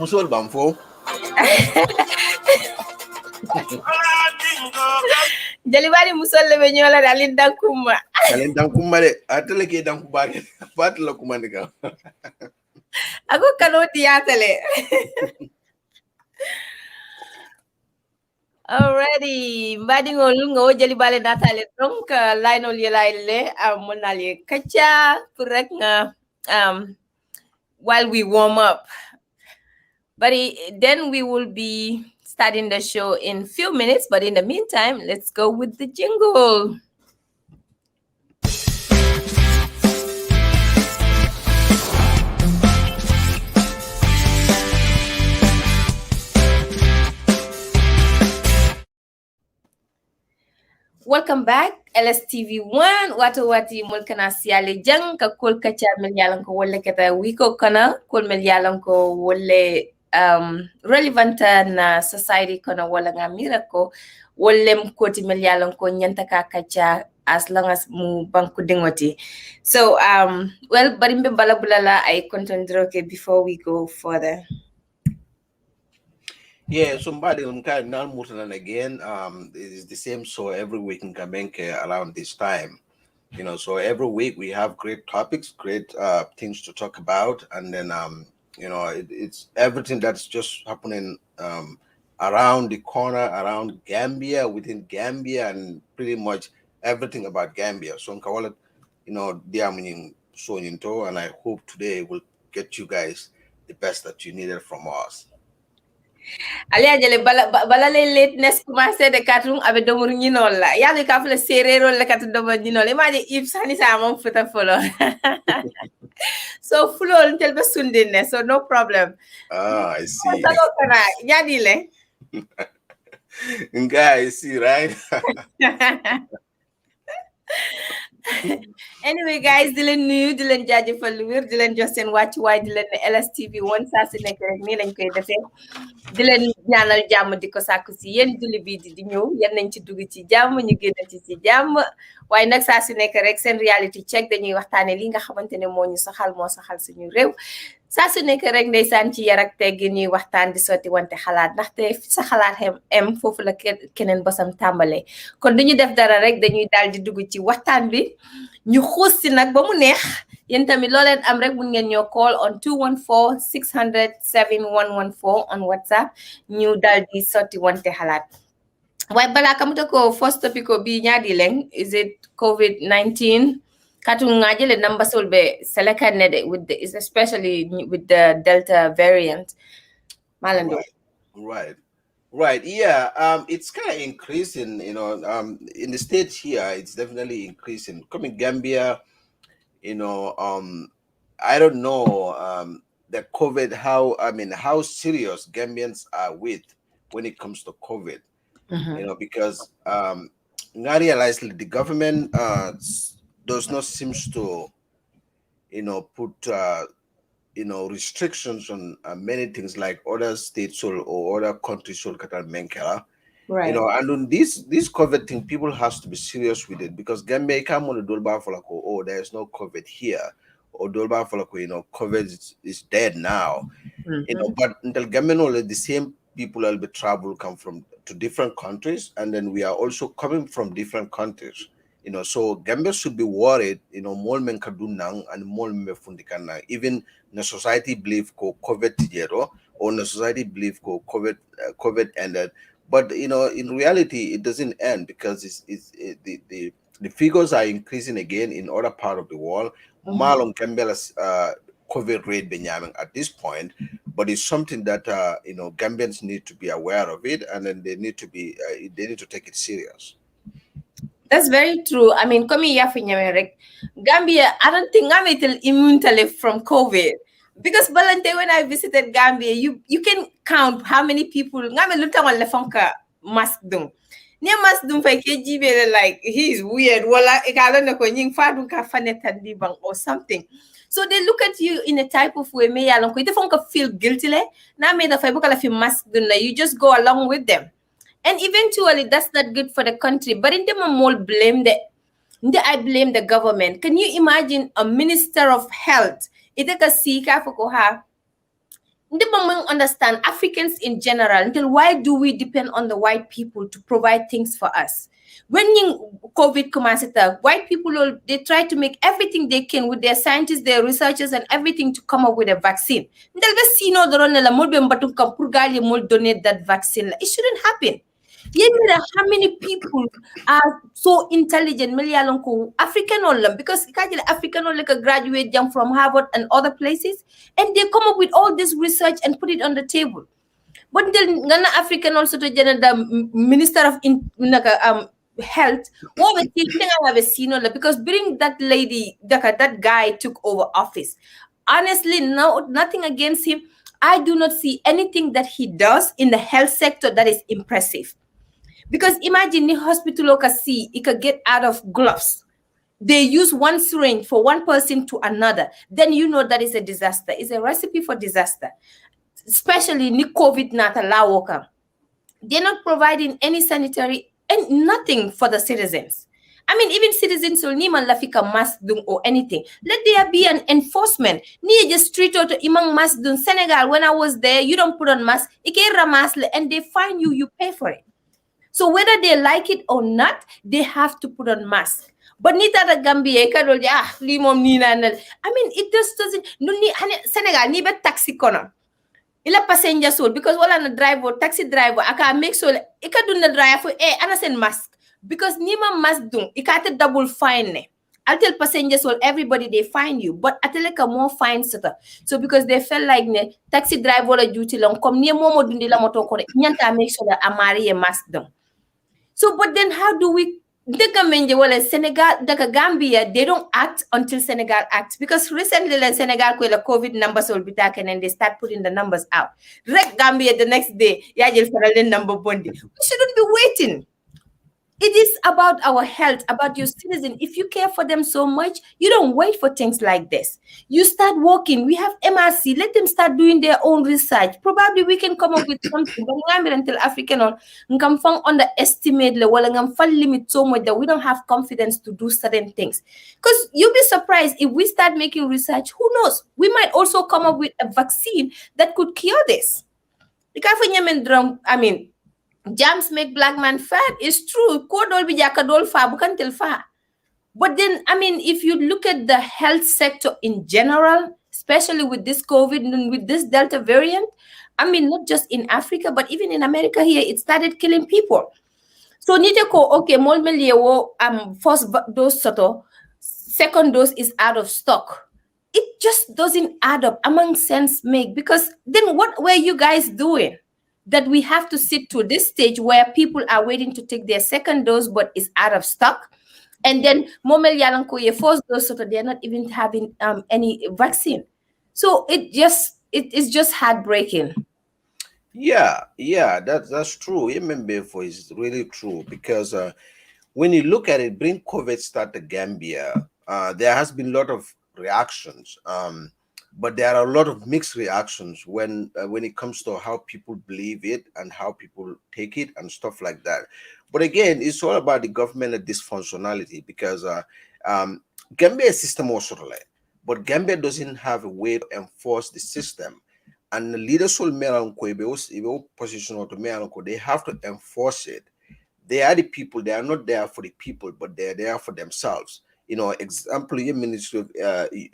Musol Bamfo. Jalibari musolle be nyola dalin dankuma. Dalin dankuma de atele ke danku bari batla kumandika. Ako kanoti atele. Already, mbadi ngol ngo jali bale natale donc line ol yelaile monali kacha pour rek nga while we warm up. But then we will be starting the show in few minutes, but in the meantime, let's go with the jingle. Welcome back, LSTV1. Watu wati mulkana siale jang ka kol kacha milyalan ko wole kata wiko kana kol milyalan ko wole relevant na society kana wala nga mirako wole mkoti milyalan ko nyanta ka kacha as long as mu banku dingoti. So well barimbe balabulala I contendroke before we go further. Yeah, somebody on Cardinal Murtalan again. It is the same show every week in Kamenke around this time. So every week we have great topics, great things to talk about, and then it's everything that's just happening around the corner, around Gambia, within Gambia, and pretty much everything about Gambia. So Nkawala, they are meaning so into, and I hope today will get you guys the best that you needed from us. Ali ajale bala le lateness commencé de katung abe domur ñinol la yalla ka fle serero le kat domur ñinol imaje if sani sa mom futa folo so fulo tel be sundine so no problem I see. ñadi le I see, right? Anyway guys di len nuyu di len jajeufal lu wër di len jox sen waccu way di len LSTV 1 sa ci nek rek ni lañ koy defé di len ñaanal jamm di ko sakku ci yeen julli bi di ñew yeen nañ ci dugg ci jamm ñu génn ci jamm waye nak sa ci nek rek sen reality check dañuy waxtane li nga xamantene mo ñu saxal suñu rew sa su nek rek ndaysan ci yar ak teggi ñuy waxtaan di soti wante xalaat ndaxte sa xalaat em fofu la keneen bosam tambalé kon duñu def dara rek dañuy dal di dugg ci waxtaan bi ñu xuus si nag ba mu neex yéen tamit loo leen am rek mun ngeen ñoo call on 214 600 7114 on WhatsApp ñu dal di sotti wante xalaat waaye balaa kamuta ko first topic bi ñaadi leng is it COVID-19 katu ngajele number solbe selekane with the especially with the Delta variant malando right yeah it's kind of increasing in the states here. It's definitely increasing coming Gambia. I don't know the COVID, how serious Gambians are with when it comes to COVID. Because I realize the government does not seems to put restrictions on many things like other states or other countries right. And on this COVID thing, people has to be serious with it, because Gambia can't want to dolba for like, oh, there's no COVID here, or dolba for like, COVID is dead now. But until Gambia, the same people will be travel come from to different countries, and then we are also coming from different countries. So Gambia should be worried, more men kadunang and more men fundikana. Even the society believe ko COVID tijero, or the society believe ko COVID ended. But in reality, it doesn't end, because the figures are increasing again in other part of the world. Malong Gambia's COVID rate Benjamin at this point, but it's something that Gambians need to be aware of it, and then they need to take it serious. That's very true. I mean, coming here from Gambia, I don't think I'm immune from COVID. Because Balante, when I visited Gambia, you can count how many people mask dum. Near mask dum like he's weird. Or something. So they look at you in a type of way, they feel guilty. You just go along with them. And eventually, that's not good for the country. But in the more I blame the government. Can you imagine a minister of health? Understand Africans in general. Until why do we depend on the white people to provide things for us? When COVID comes, white people they try to make everything they can with their scientists, their researchers, and everything to come up with a vaccine. Donate that vaccine. It shouldn't happen. How many people are so intelligent? African because African graduate jump from Harvard and other places, and they come up with all this research and put it on the table. But then African also to the Minister of Health, because bring that lady, that guy took over office. Honestly, no, nothing against him. I do not see anything that he does in the health sector that is impressive. Because imagine the hospital can see it could get out of gloves. They use one syringe for one person to another. Then you know that is a disaster. It's a recipe for disaster. Especially in COVID nata lawoka. They're not providing any sanitary and nothing for the citizens. I mean, even citizens will need lafika mask or anything. Let there be an enforcement. Ni just street out imang mask dun Senegal. When I was there, you don't put on mask, and they fine you, you pay for it. So whether they like it or not, they have to put on mask. But nita da Gambia limom nina. I mean, it just doesn't. No ni Senegal ni bet taxi kono. Ila passenger soul because wala na driver taxi driver aka make sure ika dun na driver ana sen mask because nima mask dun ikate double fine ne. I'll tell passenger soul everybody they fine you but ateleka more fine sota. So because they felt like ne taxi driver la duty long come ni momo dundi la moto ko nyanta make sure that amari a mask dun. So but then how do we Senegal, Gambia, they don't act until Senegal acts. Because recently, Senegal, the COVID numbers will be taken and they start putting the numbers out. Rek Gambia the next day, number bondi. We shouldn't be waiting. It is about our health, about your citizen. If you care for them so much, you don't wait for things like this. You start working. We have MRC. Let them start doing their own research. Probably we can come up with something. But until African on come underestimate the limit so much that we don't have confidence to do certain things. Because you'll be surprised if we start making research. Who knows? We might also come up with a vaccine that could cure this. I mean, jams make black man fat. It's true. But then, I mean, if you look at the health sector in general, especially with this COVID and with this Delta variant, I mean, not just in Africa, but even in America here, it started killing people. So niteko okay, first dose soto, second dose is out of stock. It just doesn't add up among sense make because then what were you guys doing? That we have to sit to this stage where people are waiting to take their second dose but is out of stock. And then momel yalanko ye first dose, so they're not even having any vaccine. So it is just heartbreaking. Yeah, that's true. Remember, is really true because when you look at it, bring COVID start to Gambia, there has been a lot of reactions. But there are a lot of mixed reactions when it comes to how people believe it and how people take it and stuff like that. But again, it's all about the government and dysfunctionality because Gambia system also like, but Gambia doesn't have a way to enforce the system. And the leaders will position to they have to enforce it. They are the people. They are not there for the people, but they are there for themselves. Example, your Ministry of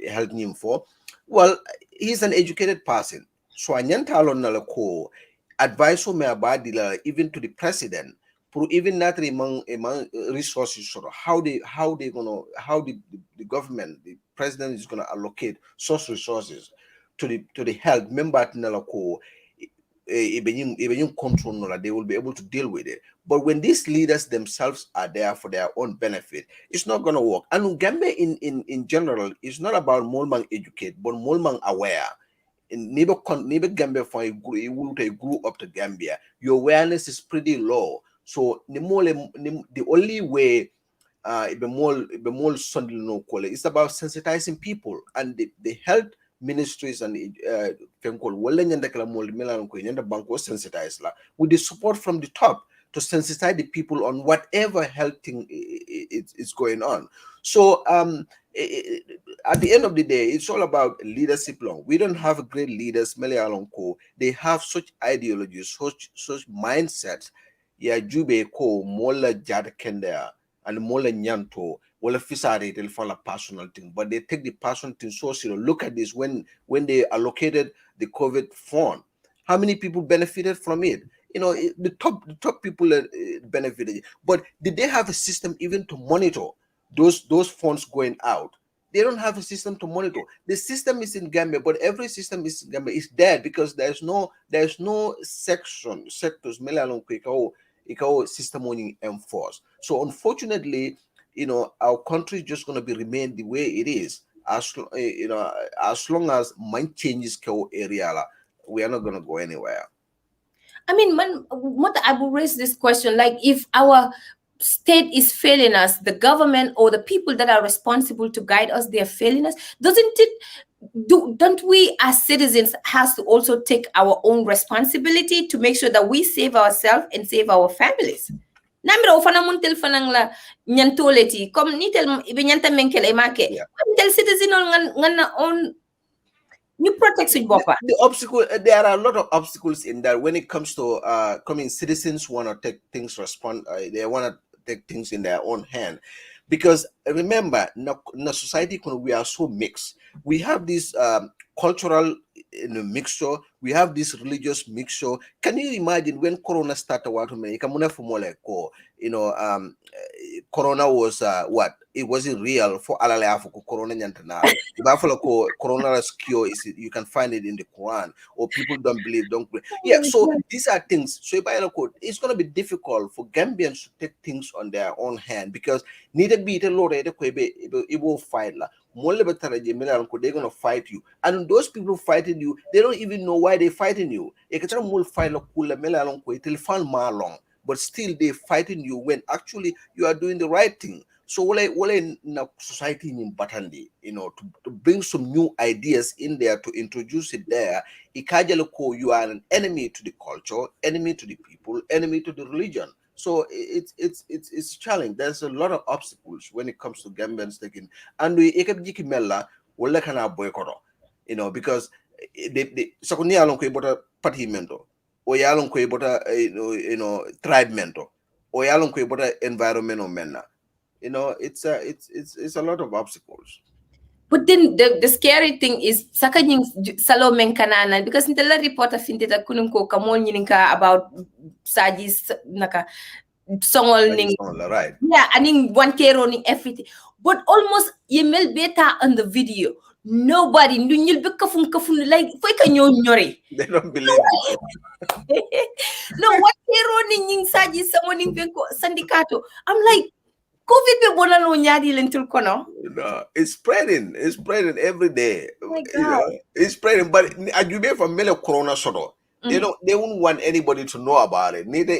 Health Info. Well, he's an educated person. So anyantalo nalako advice me about even to the president, even not among resources sort of how the government, the president is gonna allocate source resources to the health member nalako control, they will be able to deal with it. But when these leaders themselves are there for their own benefit, it's not going to work. And Gambia in general is not about Molmang educate, but Molmang aware. In neighbor Gambia for a grew up to Gambia, your awareness is pretty low. So the only way it's about sensitizing people and the health ministries and sensitized with the support from the top to sensitize the people on whatever health thing is going on. So at the end of the day, it's all about leadership long. We don't have great leaders, they have such ideologies, such mindsets. Yeah, Jube ko mola jad kendea and mola nyanto well fisari they'll fall a personal thing, but they take the personal thing so serious. Look at this when they allocated the COVID fund. How many people benefited from it? The top people benefited. But did they have a system even to monitor those funds going out? They don't have a system to monitor. The system is in Gambia, but every system is in Gambia is dead because there's no sectors system only enforced. So unfortunately, our country is just going to be remain the way it is as long as mind changes area, we are not going to go anywhere. I mean, I will raise this question, like if our state is failing us, the government or the people that are responsible to guide us, they're failing us, don't we as citizens has to also take our own responsibility to make sure that we save ourselves and save our families? Namiro fana muntel fanang la nyantoleti comme nitel ibe nyanta menkele make tel citizen ngan on you protect the obstacle. There are a lot of obstacles in that when it comes to coming citizens want to take things they want to take things in their own hand, because remember, in a society we are so mixed. We have this cultural mixture, we have this religious mixture. Can you imagine when Corona started? Corona was what? It wasn't real for alale for Corona nyantana. The buffalo Corona cure is, you can find it in the Quran, or people don't believe. Yeah, so these are things. So it's gonna be difficult for Gambians to take things on their own hand, because neither be it it will fight la. They're gonna fight you, and those people fighting you, they don't even know why they're fighting you. But still they're fighting you when actually you are doing the right thing. So what in society in Batandi, to bring some new ideas in there, to introduce it there, you are an enemy to the culture, enemy to the people, enemy to the religion. So it's a challenge. There's a lot of obstacles when it comes to Gambians taking, and we boycott, because they party o yalon ko ibota tribe mento o yalon ko ibota environmental menna. It's a lot of obstacles. But then the scary thing is sakanying salo menkanana, because in the report of Finteta Kununko Kamon Yininka about Sajis Naka Songol Ning, right? Yeah, and in one running everything. But almost Yemel Beta on the video. Nobody knew like they don't believe it. No, what running Sajis someone in Sandicato. I'm like, COVID be bonano nyadi lentil kono. It's spreading every day. Oh my God. It's spreading, but you be from Mele Corona Soto. They won't want anybody to know about it. Neither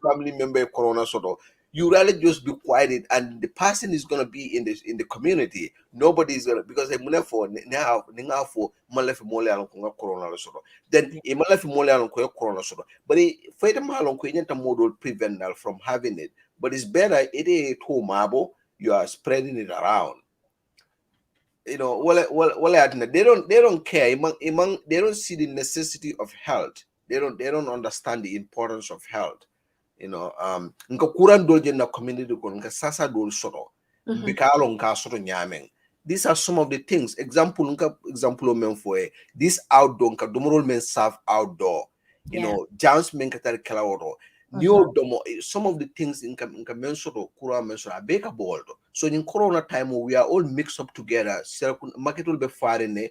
family member Corona Soto. You rather just be quiet, and the person is gonna be in the community. Nobody is gonna, because they for now for Malafi Mole Corona Soto. Then a Malafi Mole Corona Soto. But Feta Malon model prevent from having it. But it's better it is too marble, you are spreading it around. They don't care. They don't see the necessity of health. They don't understand the importance of health. Nka kuran dolje na community ko nka sasa dol soto. Bikalo nka soto nyameng. These are some of the things. Example men for this outdoor nka domorol men serve outdoor. Jams men katari kalaworo. Some of the things in Kamensoto, Kura Menso, Beka Bold. So in Corona time, we are all mixed up together. Market will be firing,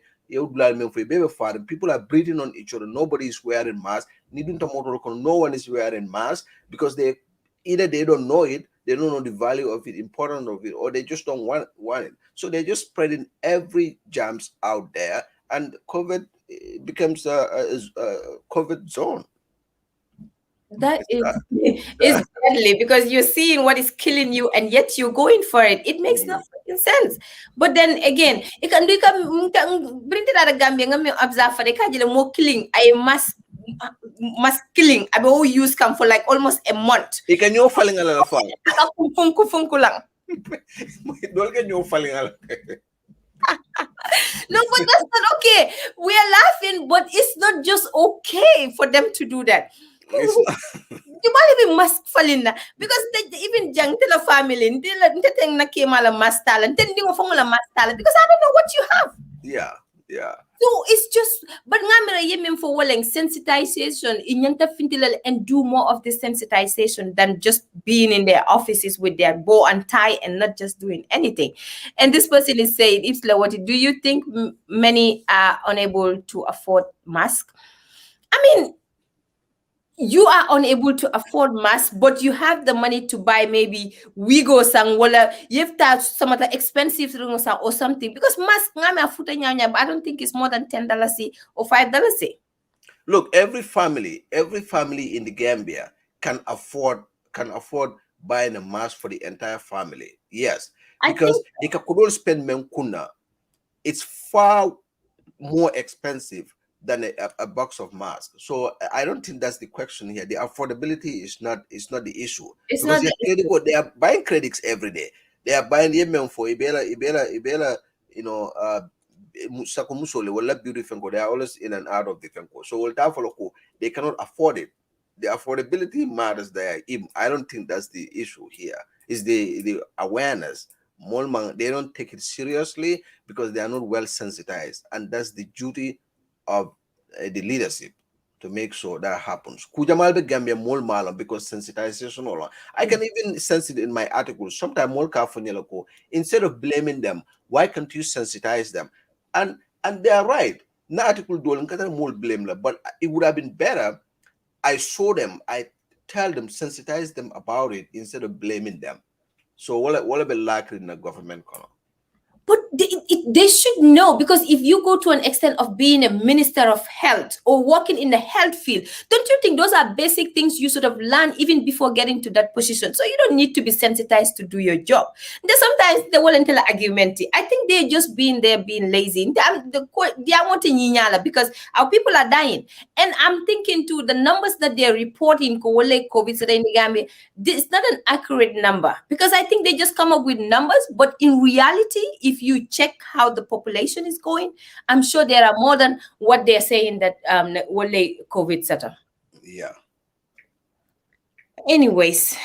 people are breathing on each other. Nobody is wearing masks. No one is wearing masks, because either they don't know it, they don't know the value of it, importance of it, or they just don't want it. So they're just spreading every jams out there, and COVID becomes a COVID zone. That is deadly, because you're seeing what is killing you, and yet you're going for it. It makes no fucking sense. But then again, it can bring it out of Gambia. Observe for the more killing. I mass killing. I will use come for like almost a month. You can you falling a lot of No, but that's not okay. We are laughing, but it's not just okay for them to do that. You might even mask falling because even young tell a family na kemala mask talent, then you formula mask talent, because I don't know what you have. Yeah. So it's just, but ngamira yemen for walling sensitization in yanta fintilal, and do more of this sensitization than just being in their offices with their bow and tie and not just doing anything. And this person is saying, Ifslawati, do you think many are unable to afford masks? I mean, you are unable to afford masks, but you have the money to buy maybe Wigo sang wala you've touched some of the expensive or something, because mask I don't think it's more than $10 or $5. Look, every family in the Gambia can afford buying a mask for the entire family. Yes, I because think they could all spend menkuna. It's far more expensive than a box of masks. So I don't think that's the question here. The affordability is not the issue, it's because not the issue. they are buying credits every day. They are buying yemen for ibela, you know, sako musole wala beauty fenko. They are always in and out of the fenko. So they cannot afford it. The affordability matters there. I don't think that's the issue here. Is the awareness. Molman, they don't take it seriously because they are not well sensitized, and that's the duty of the leadership to make sure that happens. Kujamal Gambia mol malam because sensitization all. I can even sense it in my articles. Sometimes mol kafunyelako, instead of blaming them, why can't you sensitize them? And they are right. Na article dolan kata mol blame la, but it would have been better. I show them, I tell them, sensitize them about it instead of blaming them. So what about likely in the government corner? But they should know, because if you go to an extent of being a minister of health or working in the health field, don't you think those are basic things you sort of learn even before getting to that position? So you don't need to be sensitized to do your job. Then sometimes they will tell argument. I think they're just being there, being lazy. They are wanting yinyala because our people are dying. And I'm thinking too, the numbers that they're reporting COVID in the Gambia, it's not an accurate number, because I think they just come up with numbers, but in reality, if you check how the population is going, I'm sure there are more than what they're saying that COVID settle. Yeah. Anyways,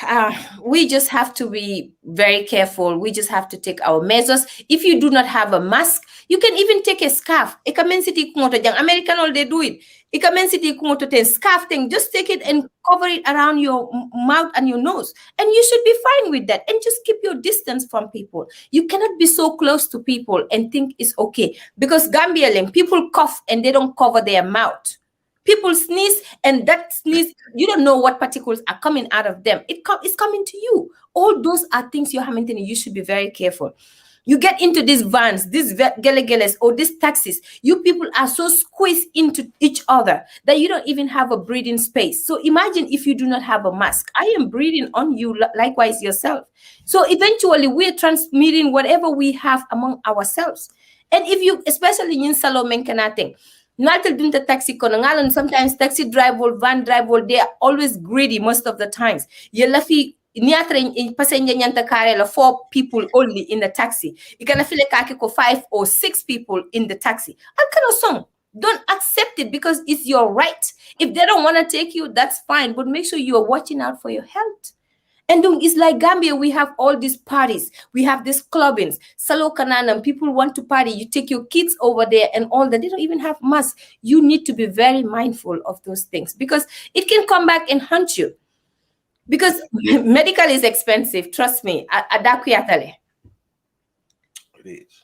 we just have to be very careful. We just have to take our measures. If you do not have a mask, you can even take a scarf. American all they do it. Ten scarf thing. Just take it and cover it around your mouth and your nose, and you should be fine with that. And just keep your distance from people. You cannot be so close to people and think it's okay, because Gambian people cough and they don't cover their mouth. People sneeze, and that sneeze, you don't know what particles are coming out of them. It's coming to you. All those are things you're having. You should be very careful. You get into these vans, these gelegeles, or these taxis. You people are so squeezed into each other that you don't even have a breathing space. So imagine if you do not have a mask. I am breathing on you, likewise yourself. So eventually we're transmitting whatever we have among ourselves. And if you, especially in Salome Kanating, Natal dunta taxi kono ngalon, sometimes taxi driver, van driver, they are always greedy most of the times. Yelafi niatra in passenger nyanta kare 4 people only in the taxi. You can feel like 5 or 6 people in the taxi. That kind of song. Don't accept it, because it's your right. If they don't want to take you, that's fine. But make sure you are watching out for your health. And it's like Gambia, we have all these parties. We have these clubbings. Salo Kananam, people want to party. You take your kids over there and all that. They don't even have masks. You need to be very mindful of those things, because it can come back and haunt you. Because medical is expensive. Trust me. It is.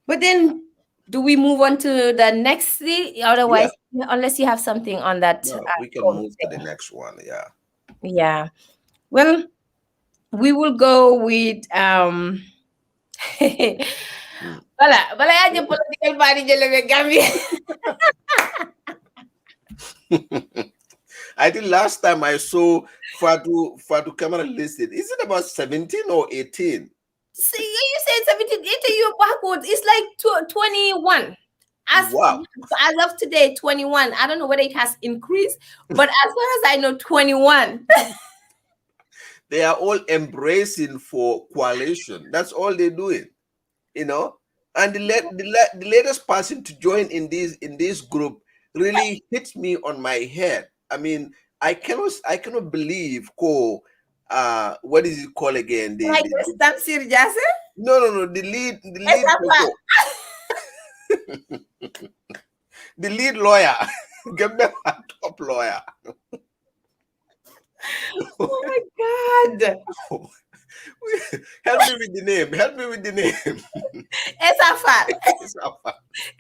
But then, do we move on to the next thing? Otherwise, unless you have something on that. No, we can move to the next one. Yeah. Yeah. Well, we will go with Bala aja political party jele Gambia. I think last time I saw Fatu Camera listed, is it about 17 or 18? See, you said 17, 18, you're backwards. It's like 21. As of today, 21. I don't know whether it has increased, but as far as I know, 21. They are all embracing for coalition. That's all they're doing, you know. And the latest person to join in this group really hits me on my head. I mean, I cannot believe what is it called again? Tamsir Jase? No. The lead the lead lawyer. Top lawyer. Oh my God. Help me with the name. Esafat.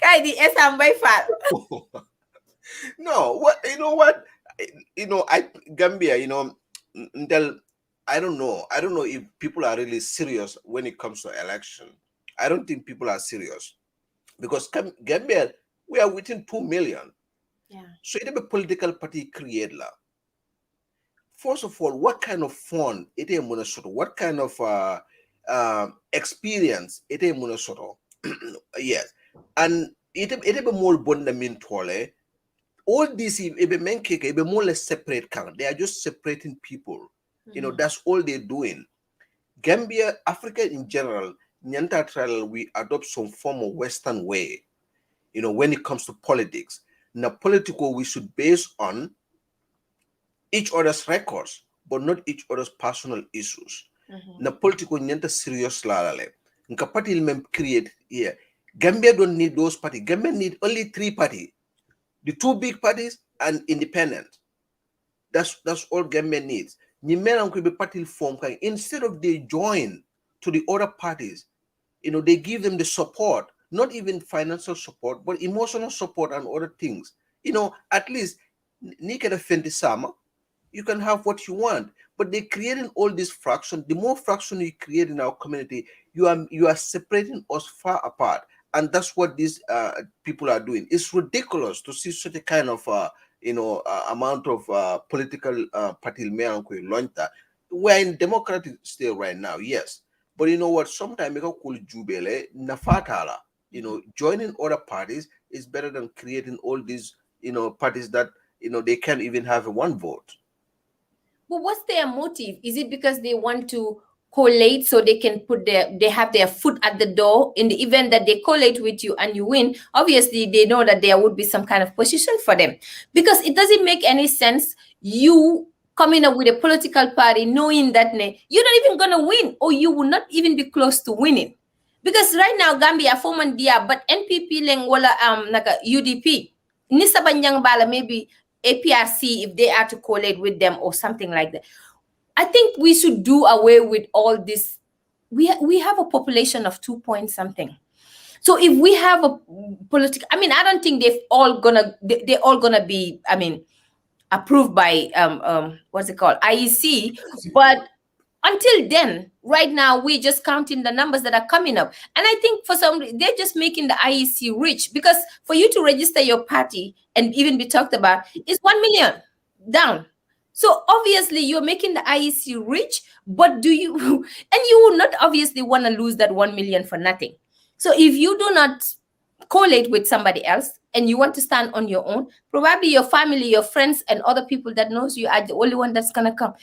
Kaidi Esambay. No, Gambia, until I don't know if people are really serious when it comes to election. I don't think people are serious, because Gambia, we are within 2 million. Yeah. So it a political party create la. First of all, what kind of fund it a Minnesota? What kind of experience it a Minnesota? Yes, and it be more bondamin tole. All these it be men it be more less separate count. They are just separating people. That's all they're doing. Gambia, Africa in general, Nyanta trial, we adopt some form of Western way, when it comes to politics. Now, political, we should base on each other's records, but not each other's personal issues. Na political nyanta serious lalale. Nka party mem create here. Gambia don't need those parties. Gambia need only three parties. The two big parties and independent. That's all Gambia needs. Nyimela could be party form instead of they join to the other parties, they give them the support, not even financial support, but emotional support and other things. At least Nikeda Fendi Sama, you can have what you want. But they're creating all these fractions. The more fraction you create in our community, you are separating us far apart. And that's what these people are doing. It's ridiculous to see such a kind of amount of political party launch that. We're in democratic state right now, yes. But you know what? Sometimes you cool jubele nafatala. Joining other parties is better than creating all these parties that they can't even have one vote. But what's their motive? Is it because they want to collate so they can they have their foot at the door in the event that they collate with you and you win? Obviously, they know that there would be some kind of position for them, because it doesn't make any sense you coming up with a political party knowing that you're not even gonna win, or you will not even be close to winning. Because right now Gambia forman dia, but NPP leng wala naga UDP ni sabanyang bala, maybe APRC, if they are to collate with them or something like that. I think we should do away with all this. We have a population of 2 point something. So if we have a political, I don't think they're all gonna be, approved by what's it called, IEC. But until then, right now, we're just counting the numbers that are coming up. And I think for some, they're just making the IEC rich, because for you to register your party and even be talked about is 1 million down. So obviously you're making the IEC rich, but do you, and you will not obviously want to lose that 1 million for nothing. So if you do not collate with somebody else and you want to stand on your own, probably your family, your friends, and other people that knows you are the only one that's gonna come.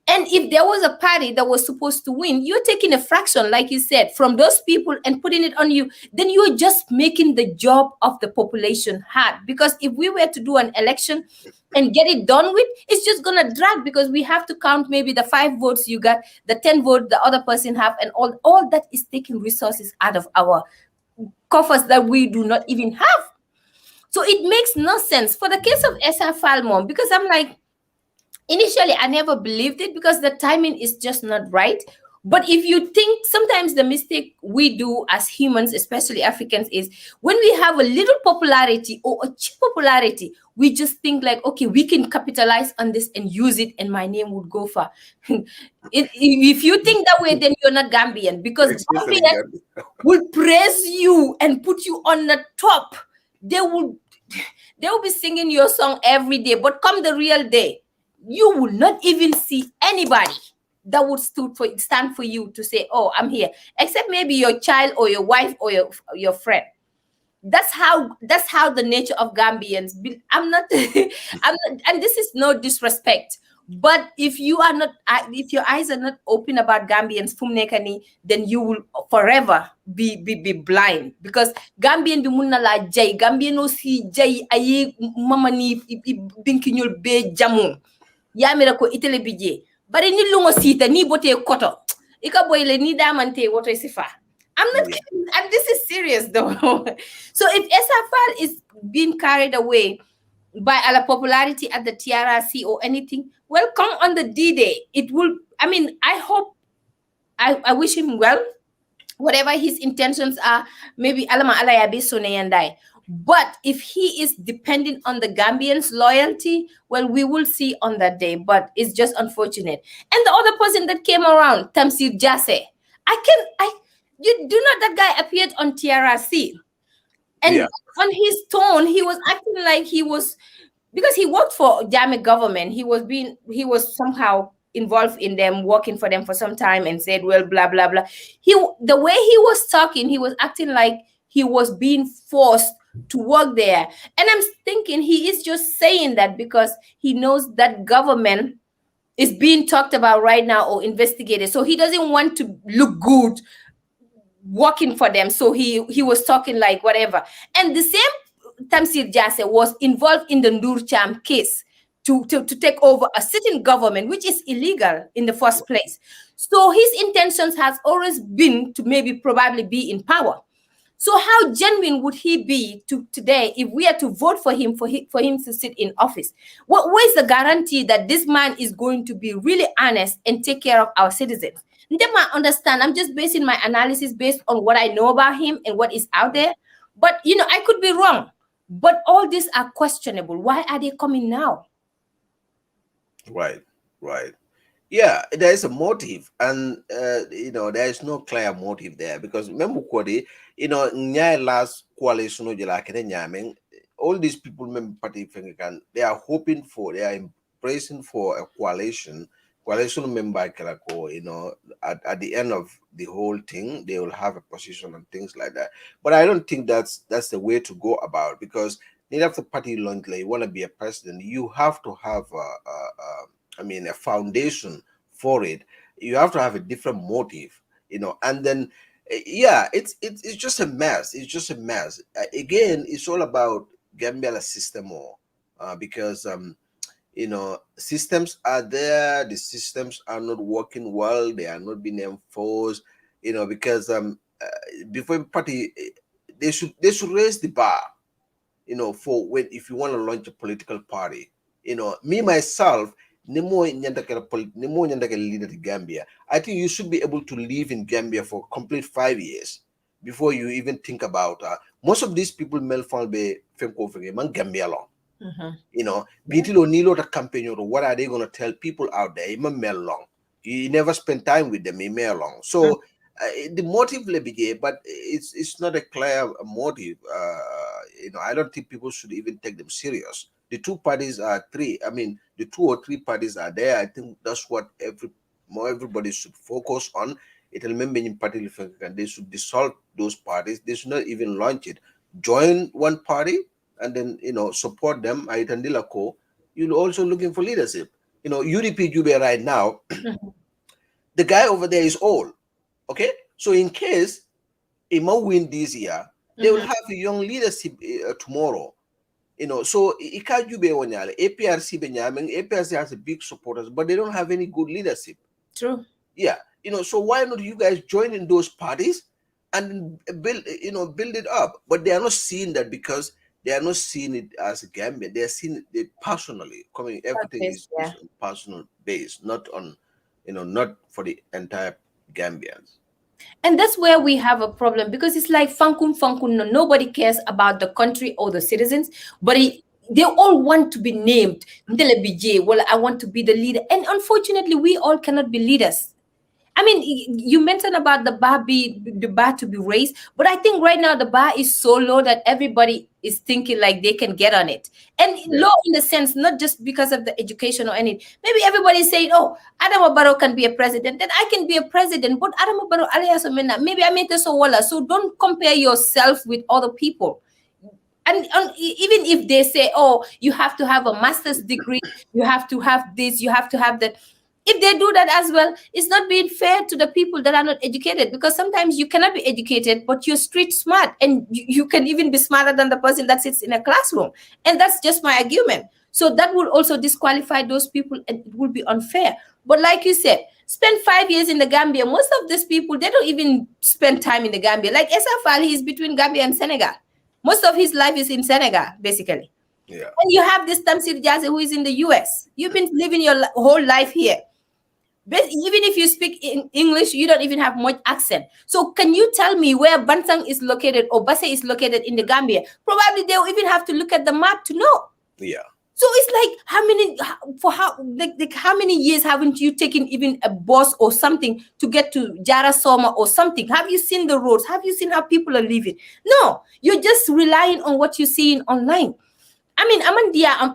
And if there was a party that was supposed to win, you're taking a fraction, like you said, from those people and putting it on you, then you're just making the job of the population hard. Because if we were to do an election and get it done with, it's just gonna drag, because we have to count maybe the 5 votes you got, the 10 votes the other person have, and all that is taking resources out of our coffers that we do not even have. So it makes no sense. For the case of Esa Falmon, because I'm like, initially I never believed it, because the timing is just not right. But if you think, sometimes the mistake we do as humans, especially Africans, is when we have a little popularity or a cheap popularity, we just think like, okay, we can capitalize on this and use it, and my name would go far. If you think that way, then you're not Gambian, because Gambian will praise you and put you on the top. They will be singing your song every day, but come the real day, you will not even see anybody that would stand for you to say, oh, I'm here, except maybe your child or your wife or your friend. That's how the nature of Gambians be. I'm not, and this is no disrespect, but if you are not, if your eyes are not open about Gambians fumnekani, then you will forever be blind, because Gambian bi munna la jay, Gambian aussi jay ayi mamani binkinyul be jamu yamira ko itele bije bari ni lungo sita ni bote koto ika boyle ni damante woto sifa. I'm not kidding, and this is serious though. So if SFR is being carried away by a popularity at the TRRC or anything, well, come on the D-Day. It will, I hope, I wish him well, whatever his intentions are, maybe Alama Alayabi Sone Yandai. But if he is depending on the Gambians' loyalty, well, we will see on that day. But it's just unfortunate. And the other person that came around, Tamsir Jase, you do not, that guy appeared on TRRC. And on his tone, he was acting like he was, because he worked for Jammeh government. He was somehow involved in them, working for them for some time, and said, well, blah blah blah. The way he was talking, he was acting like he was being forced to work there. And I'm thinking he is just saying that because he knows that government is being talked about right now or investigated. So he doesn't want to look good working for them. So he was talking like whatever. And the same Tamsir Jase was involved in the Ndur Cham case to take over a sitting government, which is illegal in the first place. So his intentions has always been to maybe probably be in power. So how genuine would he be today if we are to vote for him for him to sit in office? What is the guarantee that this man is going to be really honest and take care of our citizens? I understand. I'm just basing my analysis based on what I know about him and what is out there. But I could be wrong. But all these are questionable. Why are they coming now? Right. Yeah, there is a motive, and there is no clear motive there, because remember, Kwadi, Nyai last coalition all these people member party they are hoping for, they are embracing for a coalition member, at the end of the whole thing, they will have a position and things like that. But I don't think that's the way to go about, because neither of the party long, you want to be a president, you have to have a foundation for it. You have to have a different motive, and then it's just a mess. It's just a mess. Again, it's all about Gambia system, because systems are there, the systems are not working well, they are not being enforced, because before party, they should raise the bar, for if you want to launch a political party. Me myself, Nemo leader to Gambia, I think you should be able to live in Gambia for complete 5 years before you even think about most of these people Melfalbe Femko man Gambia long. Bitilo Nilo the campaign, or what are they gonna tell people out there? Long. You never spend time with them, long. So the motive lebige, but it's not a clear motive. I don't think people should even take them serious. The two parties are the 2 or 3 parties are there. I think that's what everybody should focus on. It'll remember in party they should dissolve those parties. They should not even launch it. Join one party and then support them. You're also looking for leadership. UDP Jube right now, the guy over there is old. Okay, so in case Ima win this year, they will have a young leadership tomorrow. So Ikajube Wanyale, APRC Benyamin, APRC has a big supporters, but they don't have any good leadership. True. Yeah, so why not you guys join in those parties and build it up? But they are not seeing that, because they are not seeing it as a Gambia. They are seeing it personally. Everything is personal based, not on, not for the entire Gambians. And that's where we have a problem, because it's like Fankun. Nobody cares about the country or the citizens, but they all want to be named. Well, I want to be the leader. And unfortunately, we all cannot be leaders. I mean, you mentioned about the bar to be raised, but I think right now the bar is so low that everybody is thinking like they can get on it. And low in the sense, not just because of the education or anything. Maybe everybody is saying, oh, Adama Barrow can be a president, then I can be a president, but Adama Barrow alias Omena, maybe I made this so well. So don't compare yourself with other people. And even if they say, oh, you have to have a master's degree, you have to have this, you have to have that. If they do that as well, it's not being fair to the people that are not educated, because sometimes you cannot be educated, but you're street smart, and you can even be smarter than the person that sits in a classroom. And that's just my argument. So that will also disqualify those people, and it will be unfair. But like you said, spend 5 years in the Gambia. Most of these people, they don't even spend time in the Gambia. Like Esafal, he is between Gambia and Senegal. Most of his life is in Senegal, basically. Yeah. And you have this Tamsir Jase who is in the US. You've been living your whole life here. But even if you speak in English, you don't even have much accent. So can you tell me where Bantang is located or Basse is located in the Gambia? Probably they'll even have to look at the map to know. Yeah. So it's like how many years haven't you taken even a bus or something to get to Jara Soma or something? Have you seen the roads? Have you seen how people are living? No, you're just relying on what you're seeing online. I mean, I'm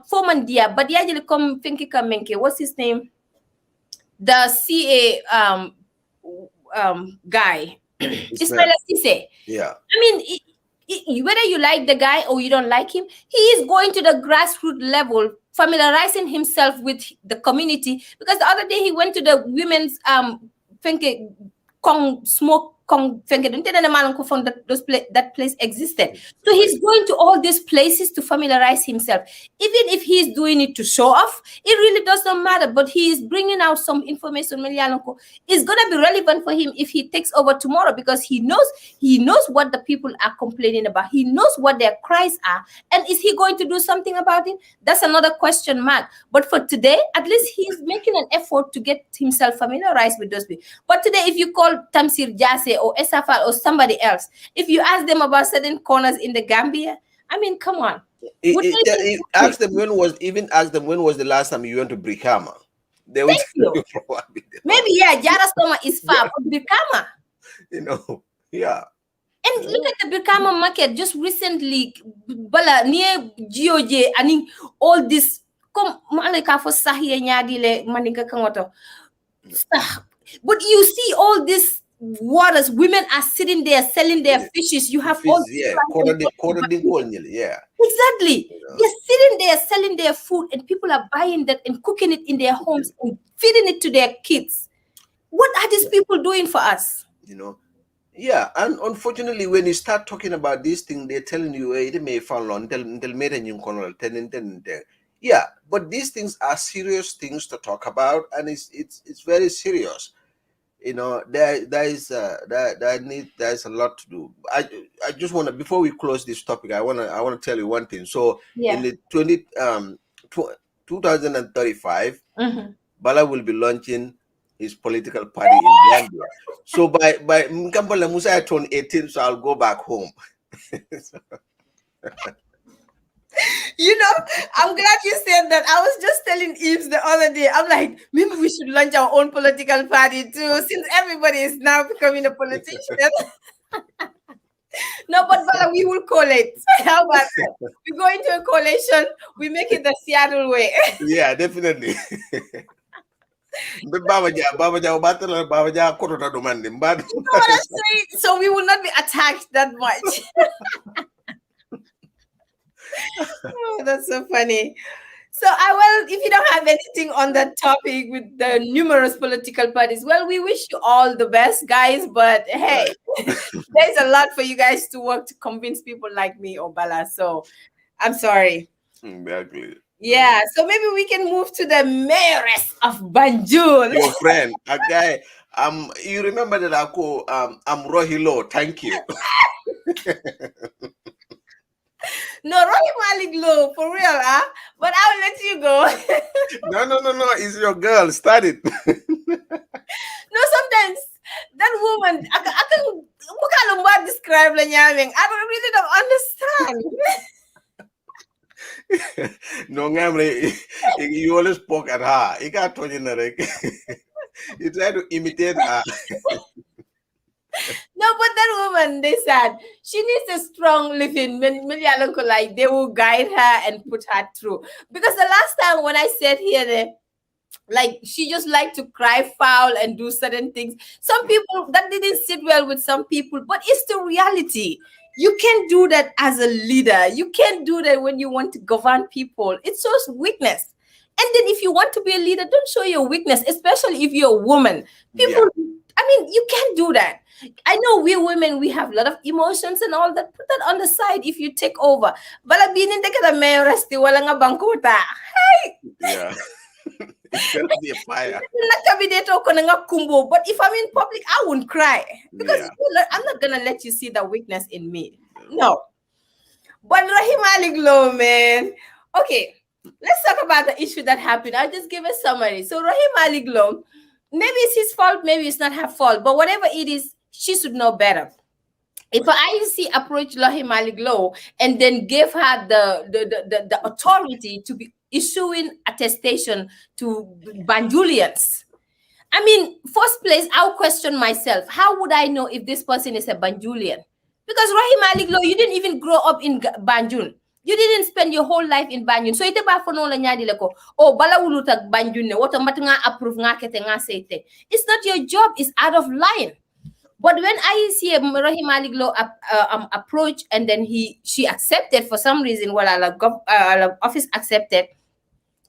Fomandia, but yeah, come Finki Kamenke, what's his name? The CA guy, Ismail Cisse. Yeah. I mean, whether you like the guy or you don't like him, he is going to the grassroots level, familiarizing himself with the community. Because the other day he went to the women's smoke that place existed. So he's going to all these places to familiarize himself. Even if he's doing it to show off, it really does not matter. But he is bringing out some information. It's going to be relevant for him if he takes over tomorrow, because he knows what the people are complaining about. He knows what their cries are. And is he going to do something about it? That's another question mark. But for today, at least he's making an effort to get himself familiarized with those people. But today, if you call Tamsir Jase or Esafal or somebody else, if you ask them about certain corners in the Gambia, I mean, come on. Ask them when was the last time you went to Brikama? They would maybe Jara Soma is far, but Brikama. Yeah. And look at the Brikama market just recently, near GOJ, I mean, all this. But you see all these waters, women are sitting there selling their fishes. You have all exactly. They're sitting there selling their food, and people are buying that and cooking it in their homes and feeding it to their kids. What are these people doing for us? Yeah, and unfortunately, when you start talking about these things, they're telling you, it may fall on. Yeah, but these things are serious things to talk about, and it's very serious. There is a lot to do. I just want to, before we close this topic, I want to tell you one thing. So in the 2035, Bala will be launching his political party in Gambia. So by Mkambala Musa, I turned 18, so I'll go back home. I'm glad you said that. I was just telling Eves the other day, I'm like, maybe we should launch our own political party too, since everybody is now becoming a politician. No, but Bala, we will collate. How about that? We go into a coalition, we make it the Seattle way. Yeah, definitely. But so we will not be attacked that much. Oh, that's so funny. So if you don't have anything on that topic with the numerous political parties, well, we wish you all the best, guys. But hey, there's a lot for you guys to work to convince people like me or Bala. So I'm sorry. Exactly. Yeah, so maybe we can move to the mayoress of Banjul. Your friend, a guy. You remember that I call I'm Rohilo. Thank you. No, Rohi Malik Low, for real, huh? But I'll let you go. No. It's your girl. Start it. No, sometimes that woman, I can describe la nyaming. I really don't understand. No, you always poke at her. You can't tell you you try to imitate her. No, but that woman, they said she needs a strong living. Like they will guide her and put her through. Because the last time when I said here, like she just liked to cry foul and do certain things. Some people that didn't sit well with some people, but it's the reality. You can't do that as a leader. You can't do that when you want to govern people. It shows weakness. And then if you want to be a leader, don't show your weakness, especially if you're a woman. People, I mean, you can't do that. I know we women, we have a lot of emotions and all that. Put that on the side if you take over. Bala binin ka the mayoress ti wala nga bangkuta. Hey! Yeah. It's gonna be a fire. But if I'm in public, I won't cry. Because I'm not gonna let you see the weakness in me. No. But Rahim Aliglo, man. Okay, let's talk about the issue that happened. I'll just give a summary. So Rahim Aliglo, maybe it's his fault, maybe it's not her fault, but whatever it is, she should know better. If IEC approached Rahim Aliglo and then gave her the authority to be issuing attestation to Banjulians. I mean, first place, I'll question myself. How would I know if this person is a Banjulian? Because Rahim Malik Lo, you didn't even grow up in Banjul. You didn't spend your whole life in Banjul. So ite ba fono la nyadi leko. Oh, bala ulutak Banjul ne. Wata nga approve nga kete nga sete. It's not your job. It's out of line. But when I see Rahim Malik Lo approach and then she accepted for some reason, well, office accepted,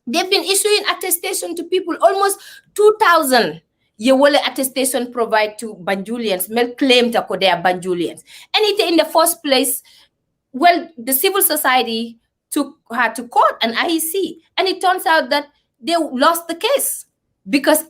they've been issuing attestation to people, almost 2,000 Yewole attestation provide to Banjulians, mel claim to they are Banjulians. And it in the first place, well, the civil society took her to court and IEC, and it turns out that they lost the case because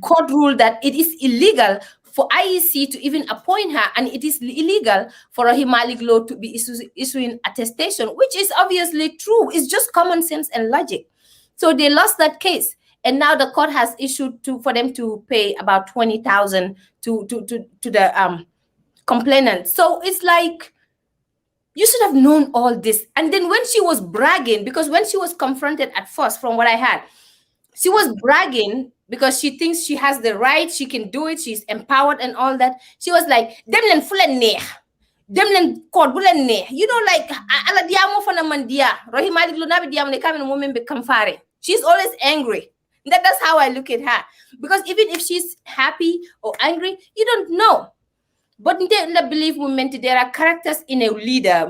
court ruled that it is illegal for IEC to even appoint her, and it is illegal for Rahim Malik Lo to be issuing attestation, which is obviously true. It's just common sense and logic. So they lost that case, and now the court has issued for them to pay about 20,000 to the complainant. So it's like, you should have known all this. And then when she was bragging, because when she was confronted at first, from what I had, she was bragging because she thinks she has the right, she can do it, she's empowered and all that. She was like, dem len fulen neex, dem len code bulen neex. You know, like, ala diamo fana man dia. Rahim Malik Lo nabi diamo ne kamen women be kamfare. She's always angry. That's how I look at her. Because even if she's happy or angry, you don't know. But in the belief movement, there are characters in a leader.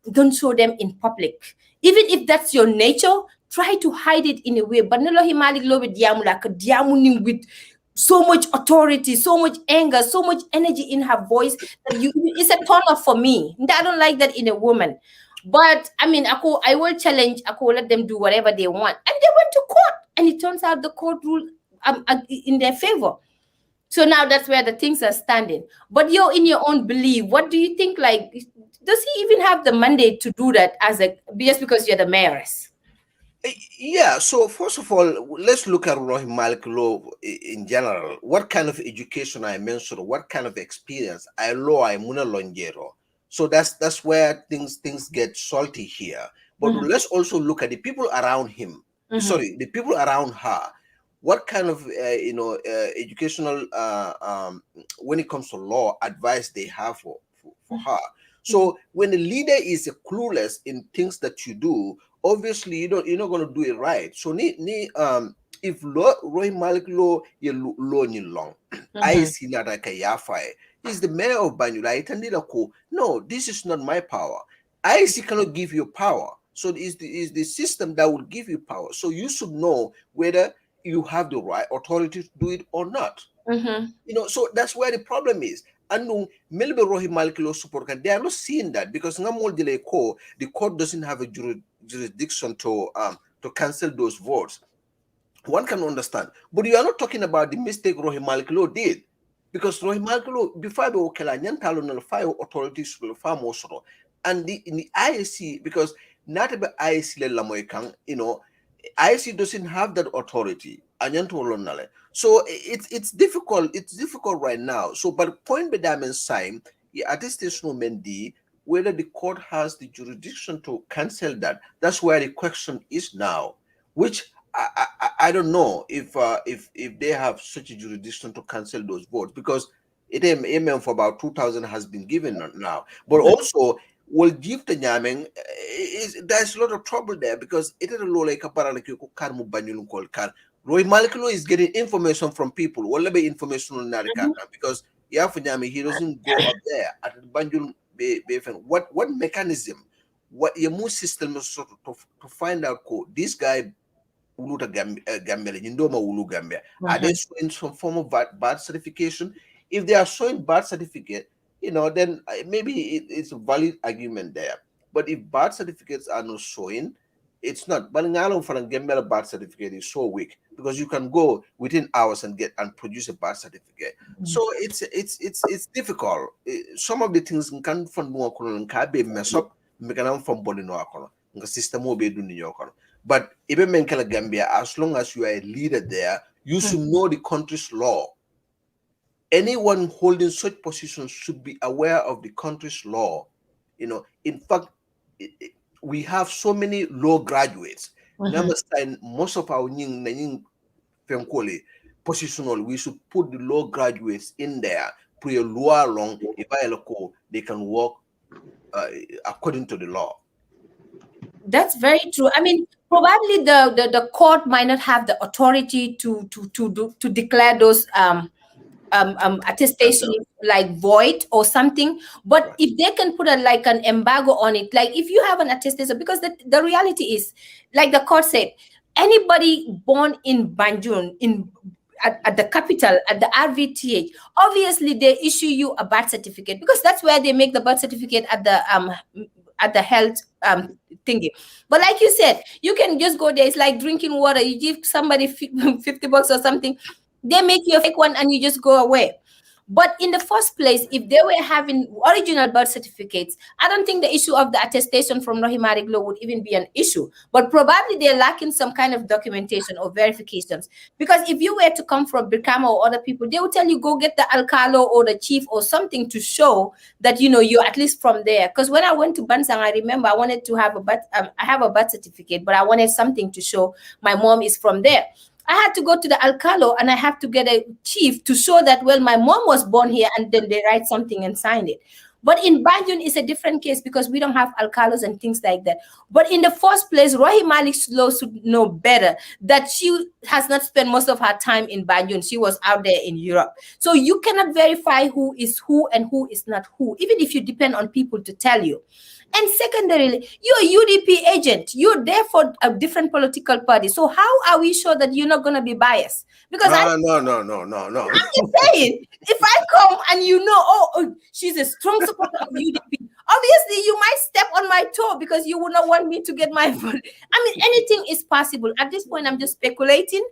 Don't show them in public. Even if that's your nature, try to hide it in a way. But with so much authority, so much anger, so much energy in her voice that it's a turn off for me. I don't like that in a woman. But I mean, I will challenge, let them do whatever they want. And they went to court, and it turns out the court ruled in their favor. So now that's where the things are standing. But you're in your own belief. What do you think? Like, does he even have the mandate to do that just because you're the mayoress? Yeah. So first of all, let's look at Rahim Malik Lo in general. What kind of education I mentioned? What kind of experience I muna longero. So that's where things get salty here. But let's also look at the people around him. Sorry, the people around her. What kind of educational when it comes to law advice they have for her? So when the leader is clueless in things that you do, obviously you're not going to do it right. So if Rahim Malik Lo you long, I see that I can he's the mayor of Banjul, right? And no, this is not my power. IEC cannot give you power. So it is the system that will give you power. So you should know whether you have the right authority to do it or not. So that's where the problem is. And Melbe Rahim Malik Lo support, they are not seeing that because the court doesn't have a jurisdiction to cancel those votes. One can understand, but you are not talking about the mistake Rahim Malik Lo did. Because Rahim Malik Lo, before the fire authorities will farm also, and in the IEC, because not about IEC IEC doesn't have that authority. So it's difficult. It's difficult right now. So, but point by diamond sign, attestation mendi whether the court has the jurisdiction to cancel that. That's where the question is now, which I don't know if they have such a jurisdiction to cancel those votes because it for about 2,000 has been given now. But also will give the nyaming there's a lot of trouble there because it is a law like a Rahim Malik Lo is getting information from people. What be information on Narikana because he doesn't go up there at the Banjul. What mechanism, what your move system is to find out this guy Gambia. Are they showing some form of birth certification? If they are showing birth certificate, then maybe it's a valid argument there. But if birth certificates are not showing, it's not. But for a Gambia birth certificate is so weak because you can go within hours and produce a birth certificate. So it's difficult. Some of the things can from be mess up, from Bolino the system will be doing your but even Menkala Gambia, as long as you are a leader there, you should know the country's law. Anyone holding such positions should be aware of the country's law. In fact, we have so many law graduates. Most of our positional, we should put the law graduates in there, put a law along, if they can work according to the law. That's very true. I mean, probably the court might not have the authority to declare those attestation like void or something, but if they can put like an embargo on it, like if you have an attestation, because the reality is, like the court said, anybody born in Banjul, at the capital, at the RVTH, obviously they issue you a birth certificate, because that's where they make the birth certificate at the health thingy. But like you said, you can just go there. It's like drinking water. You give somebody $50 or something, they make you a fake one and you just go away. But in the first place, if they were having original birth certificates, I don't think the issue of the attestation from Rohimaric law would even be an issue. But probably they're lacking some kind of documentation or verifications. Because if you were to come from Brikama or other people, they will tell you, go get the alcalo or the chief or something to show that, you know, you're at least from there. Because when I went to Bansang, I remember I wanted to have I have a birth certificate, but I wanted something to show my mom is from there. I had to go to the alcalo and I have to get a chief to show that, well, my mom was born here, and then they write something and sign it. But in Banjul, it's a different case because we don't have alcalos and things like that. But in the first place, Rohi Malik's law should know better that she has not spent most of her time in Banjul. She was out there in Europe. So you cannot verify who is who and who is not who, even if you depend on people to tell you. And secondarily, you're a UDP agent. You're there for a different political party. So how are we sure that you're not going to be biased? Because no. I'm just saying, if I come and you know, oh, she's a strong supporter of UDP, obviously you might step on my toe because you would not want me to get my vote. I mean, anything is possible. At this point, I'm just speculating.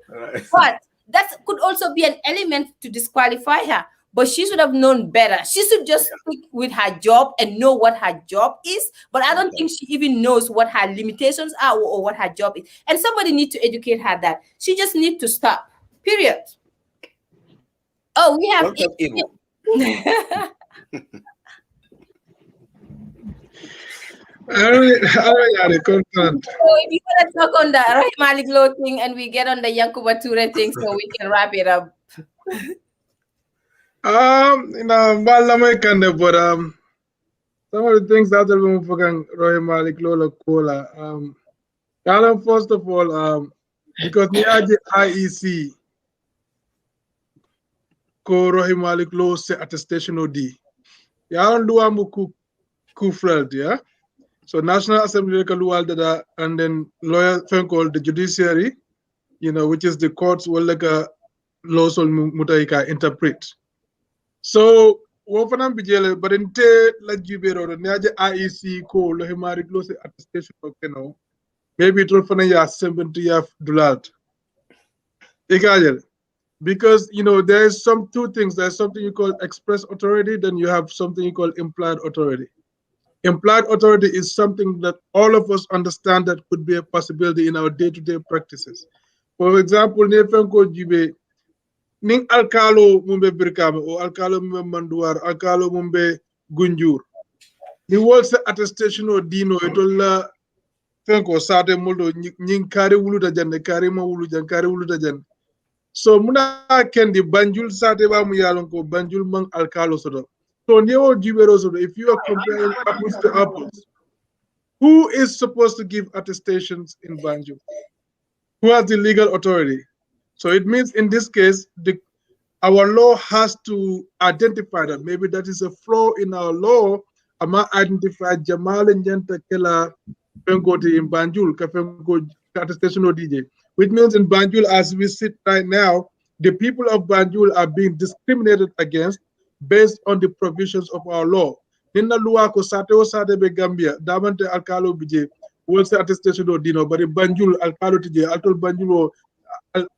But that could also be an element to disqualify her. But she should have known better. She should just stick with her job and know what her job is. But I don't think she even knows what her limitations are or what her job is. And somebody needs to educate her that. She just needs to stop. Period. Oh, we have... All right, content. So if you want to talk on the Rohim Malik Law thing and we get on the Yankuba Ture thing so we can wrap it up. But some of the things that I'm forgetting, Rohim Malik Lola Kola. First of all, because Niaji IEC ko Rohim Malik Law se attestation OD. Yalan do amu ku fled, yeah. So National Assembly Kalual and then lawyer firm called the judiciary, you know, which is the courts will like a law sol mutaika interpret. So wofanam bijele but in te la jibero niaje IEC ko lo himari close attestation of maybe it will fana ya 70 of dulalt. Because you know there's two things. There's something you call express authority, then you have something you call implied authority. Implied authority is something that all of us understand that could be a possibility in our day-to-day practices. For example, Nefenko Jibe, Ning Alcalo Mumbe Birkame or Alcalo Mumbe Manduar, Alcalo Mumbe Gunjur. Ni wolse attestation or dino etola Fenko Sate Muldo, Ning Kari Wuluta Jan, Kari Mawulujan, Kari Wuluta Jan. So Muna Kendi Banjul Sate Bamuyalonko, Banjul Mang Alcalo Soto. So if you are comparing apples to apples, who is supposed to give attestations in Banjul? Who has the legal authority? So it means in this case, our law has to identify that. Maybe that is a flaw in our law. Ama identify Jamal and Janta Kela Fengoti in Banjul, Kafengo attestation or DJ. Which means in Banjul, as we sit right now, the people of Banjul are being discriminated against based on the provisions of our law. Ninna luwa ko sate o sate be Gambia, damante alkalo bije, wol se attestation o dino, but in Banjul alkalo tije, altol Banjul o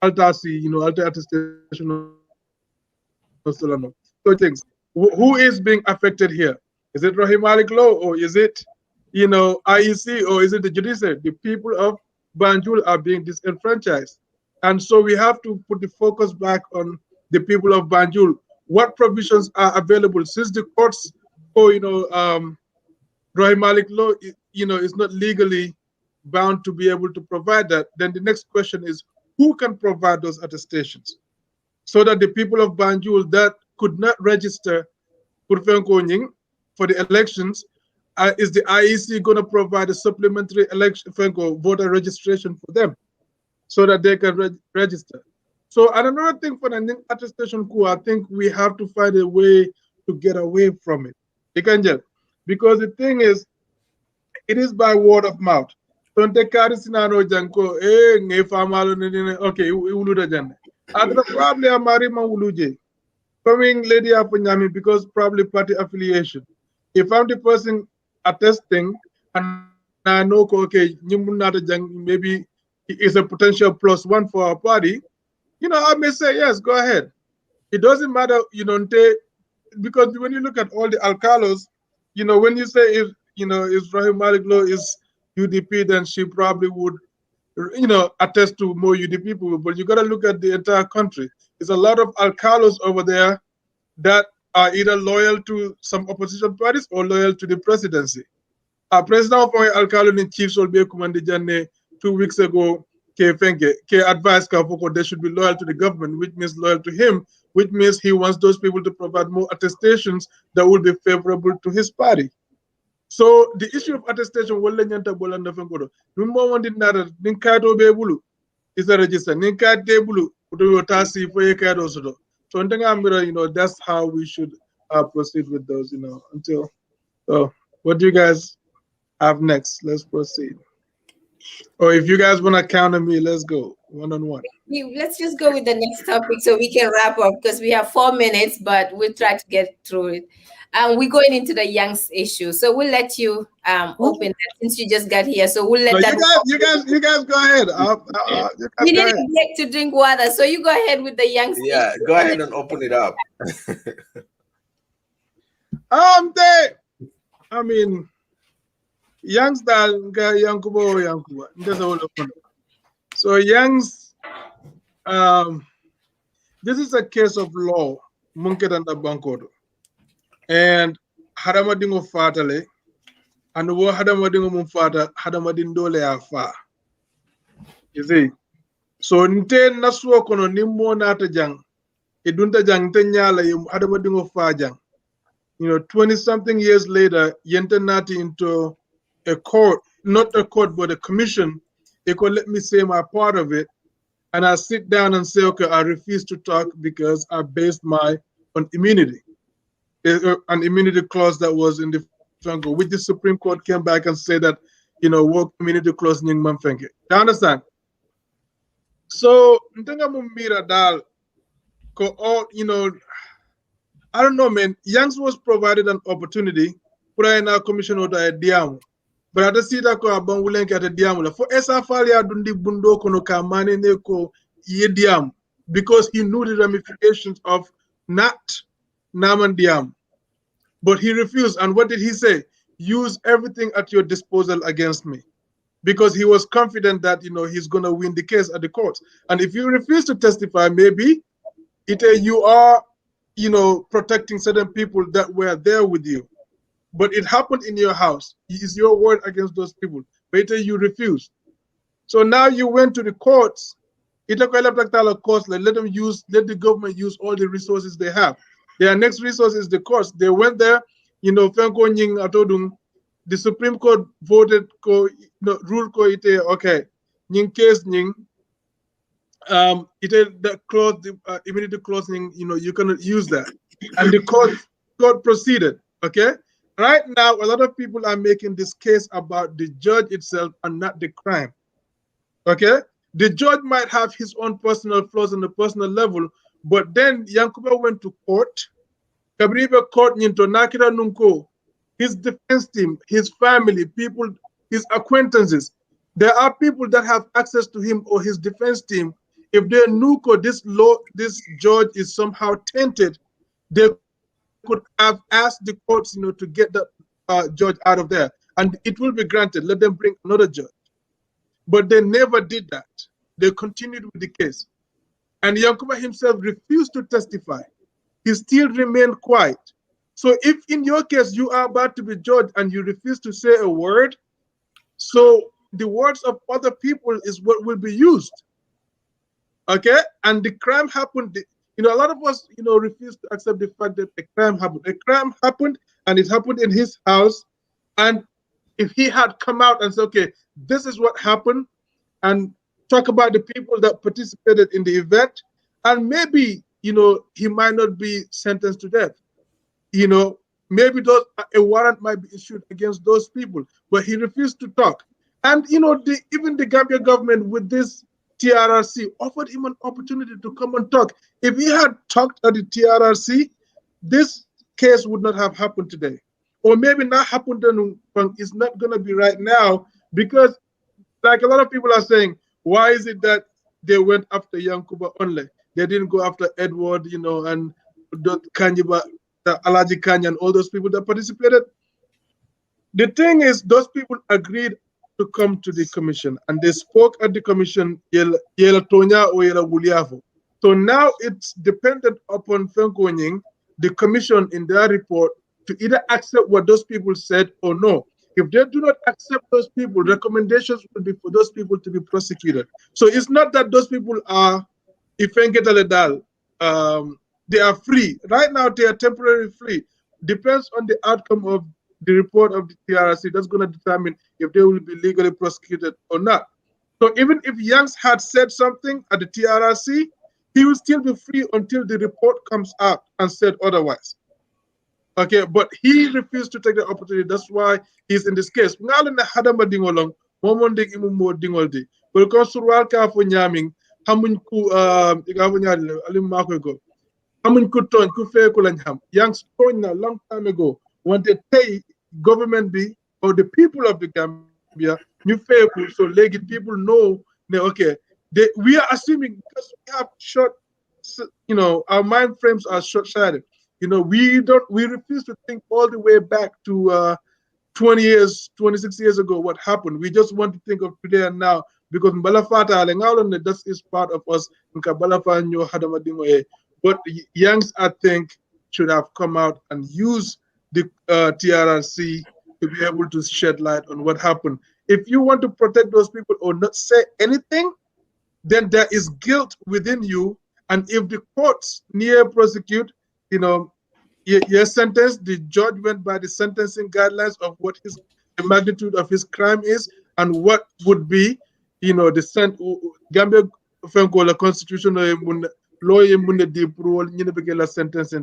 altasi, you know, alter attestation o solano. So things, who is being affected here? Is it Rohim Malik law or is it, you know, IEC or is it the judiciary? The people of Banjul are being disenfranchised. And so we have to put the focus back on the people of Banjul. What provisions are available since the courts, Rohim Malik law is not legally bound to be able to provide that, then the next question is who can provide those attestations, so that the people of Banjul that could not register for the elections, is the IEC going to provide a supplementary election voter registration for them so that they can register? So, and another thing for the attestation, I think we have to find a way to get away from it. Because the thing is, it is by word of mouth. Don't take sinano janko, okay, uluda janne. After probably a marima uluje. Coming lady Apanyami because probably party affiliation. If I'm the person attesting and I know okay, maybe is a potential +1 for our party, I may say yes, go ahead. It doesn't matter, because when you look at all the alcalos, when you say if Rahim Malik Law is UDP, then she probably would, attest to more UDP people. But you got to look at the entire country. There's a lot of alcalos over there that are either loyal to some opposition parties or loyal to the presidency. President of Alcalo in Chief Solbe Kumandijane 2 weeks ago, ke advised Kafoko they should be loyal to the government, which means loyal to him, which means he wants those people to provide more attestations that will be favorable to his party. So the issue of attestation is a register. So that's how we should proceed with those, until. So what do you guys have next? Let's proceed. Or if you guys want to counter me, let's go one-on-one. Let's just go with the next topic so we can wrap up, because we have 4 minutes, but we'll try to get through it. We're going into the Young's issue, so we'll let you open that since you just got here. So we'll let you guys go ahead. We didn't get to drink water, so you go ahead with the Young's issue. Go ahead and open it up. I mean, Young's Yankuba. So Young's, this is a case of law, Munket and Bankodo. And Hadamadingo Fatale, and wo Hadamadingo Mumfata, Hadamadindole Afa. You see? So Nte Naswo Kono Nimmo Nata Jang, Idunta Jang Tenyala, Hadamadingo Fajang. 20-something years later, Yente Nati into a court, not a court, but a commission. They could let me say my part of it. And I sit down and say, okay, I refuse to talk because I based my on immunity. An immunity clause that was in the jungle, which the Supreme Court came back and said that, work immunity clause ning manfenge. You understand? So, ntenga mumbira dal, ko all, I don't know, man. Youngs was provided an opportunity for na commission order a diamu. But at the sita ko abang wulenke at a diamu. For esa falia dundi bundo kono kamane ne ko ye diam, because he knew the ramifications of not naman diam. But he refused. And what did he say? Use everything at your disposal against me. Because he was confident that, he's going to win the case at the courts. And if you refuse to testify, maybe you are, protecting certain people that were there with you. But it happened in your house. Is your word against those people. But you refused. So now you went to the courts. Let the government use all the resources they have. Their next resource is the courts. They went there, the Supreme Court voted, ruled, okay, Nying case, Nying, the clause, the immunity clause, you cannot use that. And the court proceeded, okay? Right now, a lot of people are making this case about the judge itself and not the crime, okay? The judge might have his own personal flaws on the personal level, but then Yankuba went to court. Kabriba court Nyinto Nakira Nunko, his defense team, his family, people, his acquaintances. There are people that have access to him or his defense team. If they knew this judge is somehow tainted, they could have asked the courts, to get the judge out of there, and it will be granted. Let them bring another judge. But they never did that. They continued with the case. And Yankuba himself refused to testify. He still remained quiet. So if in your case you are about to be judged and you refuse to say a word, So the words of other people is what will be used. Okay, and the crime happened. A lot of us, refuse to accept the fact that a crime happened. A crime happened, and it happened in his house. And if he had come out and said, "Okay, this is what happened," and talk about the people that participated in the event, and maybe he might not be sentenced to death. Maybe a warrant might be issued against those people, but he refused to talk. And even the Gambia government with this TRRC offered him an opportunity to come and talk. If he had talked at the TRRC, this case would not have happened today, or maybe not happened. Then it's not going to be right now because, like a lot of people are saying, why is it that they went after Yankuba only? They didn't go after Edward, and Kanyiba, Alaji Kanya, and all those people that participated. The thing is, those people agreed to come to the commission, and they spoke at the commission, Yela Tonya or Yela Wuliafo. So now it's dependent upon Fenkonying, the commission in their report, to either accept what those people said or no. If they do not accept those people, recommendations will be for those people to be prosecuted. So it's not that those people are, they are free. Right now, they are temporarily free. Depends on the outcome of the report of the TRRC. That's going to determine if they will be legally prosecuted or not. So even if Yanks had said something at the TRRC, he will still be free until the report comes out and said otherwise. Okay, but he refused to take the opportunity. That's why he's in this case. Ngalana hadama dingolong, momonde imumo dingoldi. But consular ka for nyaming, hamun ku igawanyal alimako go. Hamun ku ton ku fe ko lanyam. Young stone a long time ago when they pay government be or the people of the Gambia, new fair so legit people know okay. We are assuming because we have short, our mind frames are short-sighted. We refuse to think all the way back to 20 years, 26 years ago, what happened. We just want to think of today and now because Mbalafata that is part of us. But Yangs, I think, should have come out and use the TRRC to be able to shed light on what happened. If you want to protect those people or not say anything, then there is guilt within you. And if the courts near prosecute, your sentence, the judge went by the sentencing guidelines of what the magnitude of his crime is and what would be, the Gambia Fenkola constitution law mun de pro nyine be la sentence.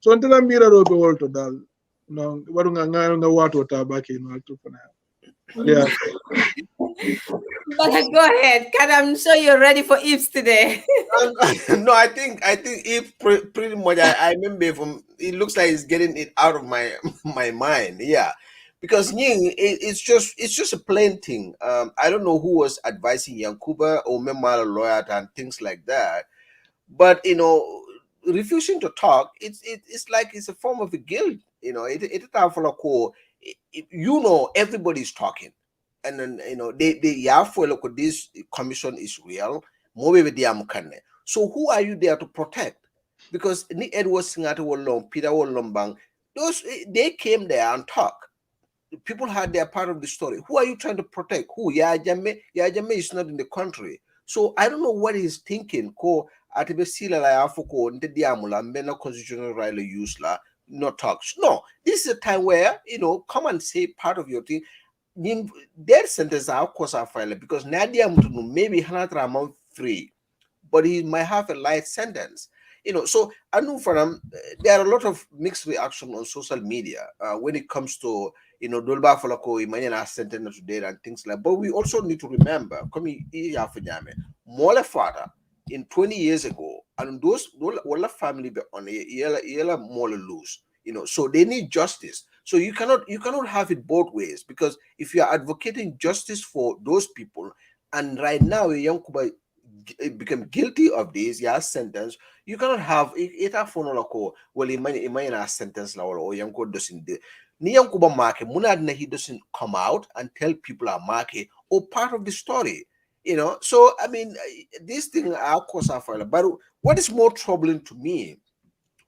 So until I mira ro be wolto dal no waru nga wato ta baki no alto fana. Yeah. But go ahead, Kat. I'm sure you're ready for Ibs today. No, I think if pretty much I remember from it looks like it's getting it out of my my mind. Yeah, because Ying, it's just a plain thing. I don't know who was advising Yankuba or Memala lawyer and things like that, but refusing to talk, it's like it's a form of a guilt. Everybody's talking, and then they for look this commission is real. So who are you there to protect? Because ni Edward Singate Wolong, Peter Wolombang, those they came there and talk. People had their part of the story. Who are you trying to protect? Who? Yajame is not in the country. So I don't know what he's thinking. Ko atibe sila la afuko nte diamula mbena constitutional right use la not talks. No, this is a time where come and say part of your thing. Their sentence of course are filed because Nadia maybe Hanatra amount free, but he might have a light sentence. So I know for them there are a lot of mixed reaction on social media when it comes to Dolba Folako Imanian sentence today and things like. But we also need to remember, Mole father in 20 years ago, and those wala family be on yela mole lose. So they need justice. So you cannot have it both ways, because if you are advocating justice for those people, and right now Yankuba become guilty of this, sentence, you cannot have it well imagine sentence or Yanko doesn't ni Yankuba market munad he doesn't come out and tell people are market or part of the story. So I mean these things are of course are fine, but what is more troubling to me,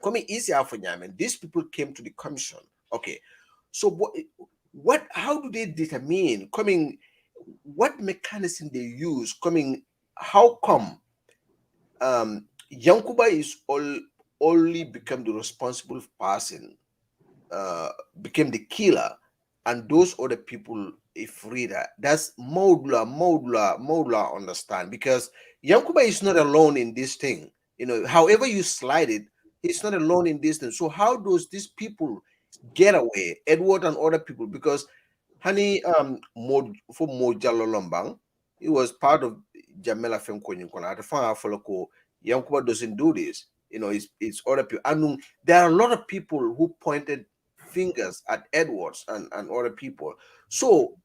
coming easier for Yamen, these people came to the commission. Okay, so how do they determine coming what mechanism they use coming, how come Yankuba is only become the responsible person, became the killer, and those other people are free? That's Maudla understand, because Yankuba is not alone in this thing. However you slide it, he's not alone in this thing. So how does these people get away, Edward and other people? Because honey, for Mojalo Lombang, he was part of Jamela Femkonyukona. At the final follow, Yankuba doesn't do this. It's other people. And there are a lot of people who pointed fingers at Edwards and other people. So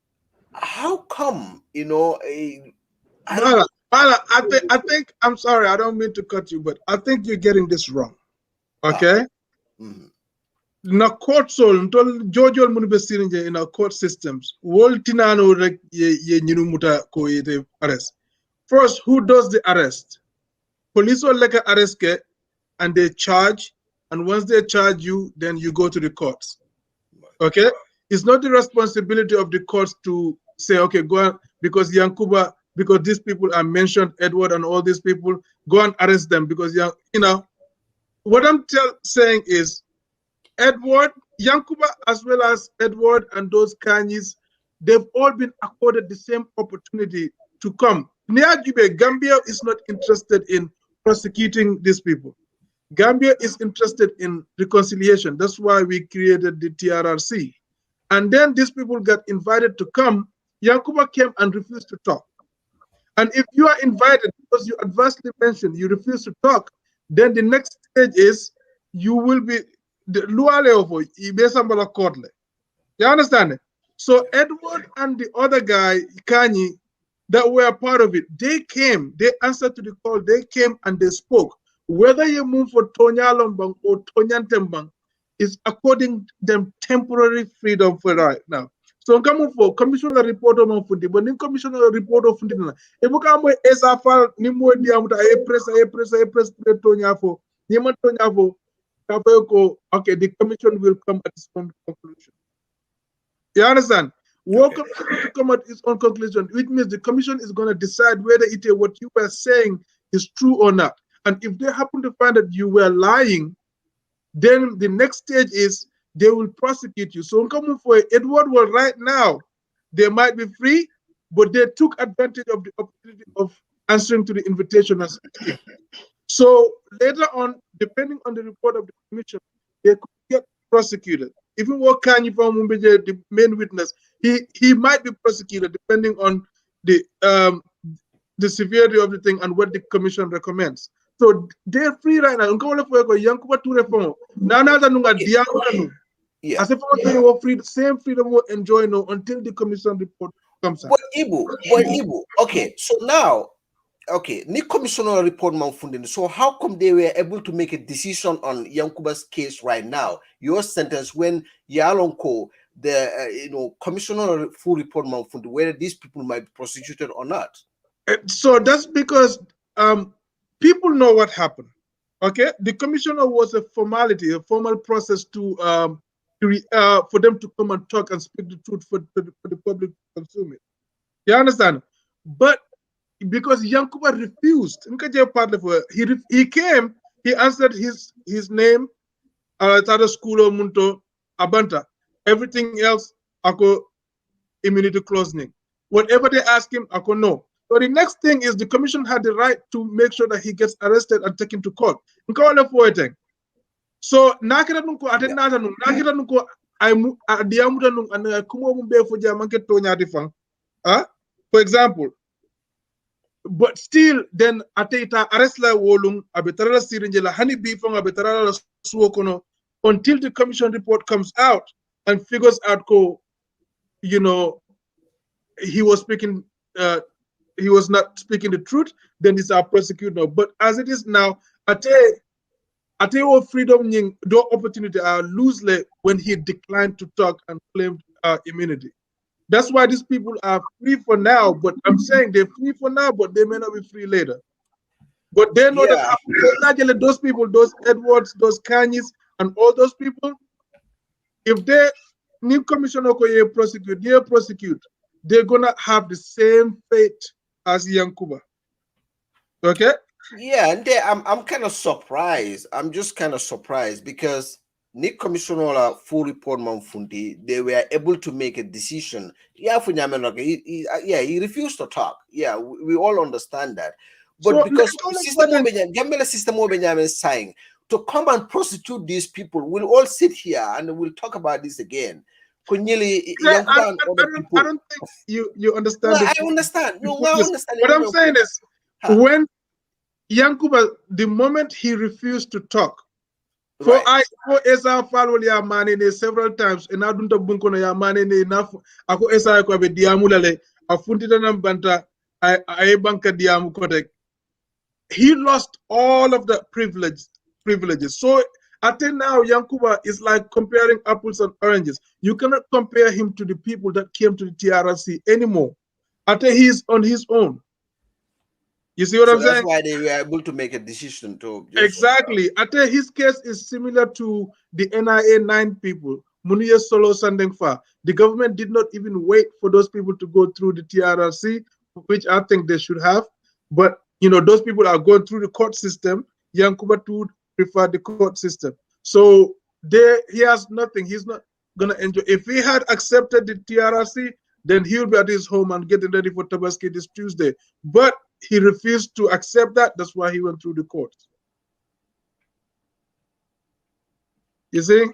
how come, Mala, I think I'm sorry, I don't mean to cut you, but I think you're getting this wrong. Okay? Na court sol ntol jojol mun be sirinje in our court systems. Wol tinano rek ye nyinu muta ko yete arrest. First, who does the arrest? Police will like arrest ke, and they charge, and once they charge you, then you go to the courts. Okay? It's not the responsibility of the courts to say, okay, go on, because Yankuba, because these people are mentioned, Edward and all these people, go and arrest them, because what I'm saying is Edward, Yankuba, as well as Edward and those Kanyis, they've all been accorded the same opportunity to come. Niajube, Gambia is not interested in prosecuting these people. Gambia is interested in reconciliation. That's why we created the TRRC. And then these people got invited to come. Yankuba came and refused to talk. And if you are invited, because you adversely mentioned you refuse to talk, then the next stage is you will be the Lualeovo, Ibesambala Kotle. You understand it? So Edward and the other guy, Kanyi, that were part of it, they came, they answered to the call, they came and they spoke. Whether you move for Tonya Lombang or Tonyan Tembang is according them temporary freedom for right now. So come for commissioner report on Fundi, but in commissioner report of Fundi, if you come with Esafal, Nimo Diamuta, a press, Tonya for Niman Tonya for okay, the commission will come at its own conclusion. You understand? Welcome to come at its own conclusion, which means the commission is going to decide whether what you were saying is true or not. And if they happen to find that you were lying, then the next stage is they will prosecute you. So coming for Edward, well, right now, they might be free, but they took advantage of the opportunity of answering to the invitation. So later on, depending on the report of the commission, they could get prosecuted. Even what Kanyi from Mumbeje, the main witness, he might be prosecuted depending on the severity of the thing and what the commission recommends. So they're free right now. As if they were free, the same freedom will enjoy until the commission report comes out. But Ibu, okay, so now, okay, Ni commissioner report Mount. So how come they were able to make a decision on Yankuba's case right now? Your sentence when Yalonko, the commissioner full report Mount, whether these people might be prosecuted or not. So that's because people know what happened. Okay, the commissioner was a formality, a formal process to for them to come and talk and speak the truth for the public to consume it. You understand? But because Yankuba refused, he came, he answered his name, Tada School Munto Abanta. Everything else, ako immunity closing. Whatever they ask him, ako no. So the next thing is the commission had the right to make sure that he gets arrested and taken to court. So nakira nunko atenata nung nakira nunko aimu diamuta nung ana kumo mumbe fuja manke tonya difang. For example, but still then ateta arrestla wolung abetarala sirinjela hani bifang abetarala suokono until the commission report comes out and figures out he was speaking he was not speaking the truth, then it's our prosecutor. But as it is now, Ateo freedom do opportunity loosely when he declined to talk and claimed immunity. That's why these people are free for now, but I'm saying they're free for now, but they may not be free later. But they know that those people, those Edwards, those Kanyis, and all those people, if they new commissioner prosecute, they're gonna have the same fate as Yankuba. Okay? Yeah, and I'm kind of surprised. I'm just kind of surprised because Nick Commissioner full report Manfundi, they were able to make a decision. Yeah, for yeah, he refused to talk. Yeah, we all understand that. But So because let's go Gambela system is saying to come and prosecute these people, we'll all sit here and we'll talk about this again. Kunyili, I Yankuba and other people. don't think you understand. No, I understand. No, I understand. What I'm saying is, when Yankuba, the moment he refused to talk, for Esa Falwell ya manene several times, and Adunta Bunkono ya manene enough, Ako Esa Kwabe Diamulale, Afuntita Nambanta, I banka Diamu Kotek. He lost all of the privileges. So until now, Yankuba is like comparing apples and oranges. You cannot compare him to the people that came to the TRC anymore. Until he's on his own. You see what I'm saying? That's why they were able to make a decision to exactly. Until his case is similar to the NIA 9 people. Muniya Solo Sandengfa. The government did not even wait for those people to go through the TRC, which I think they should have. But those people are going through the court system. Yankuba too preferred the court system. So he has nothing. He's not gonna enjoy. If he had accepted the TRC, then he'll be at his home and getting ready for Tabaski this Tuesday. But he refused to accept that. That's why he went through the courts. You see,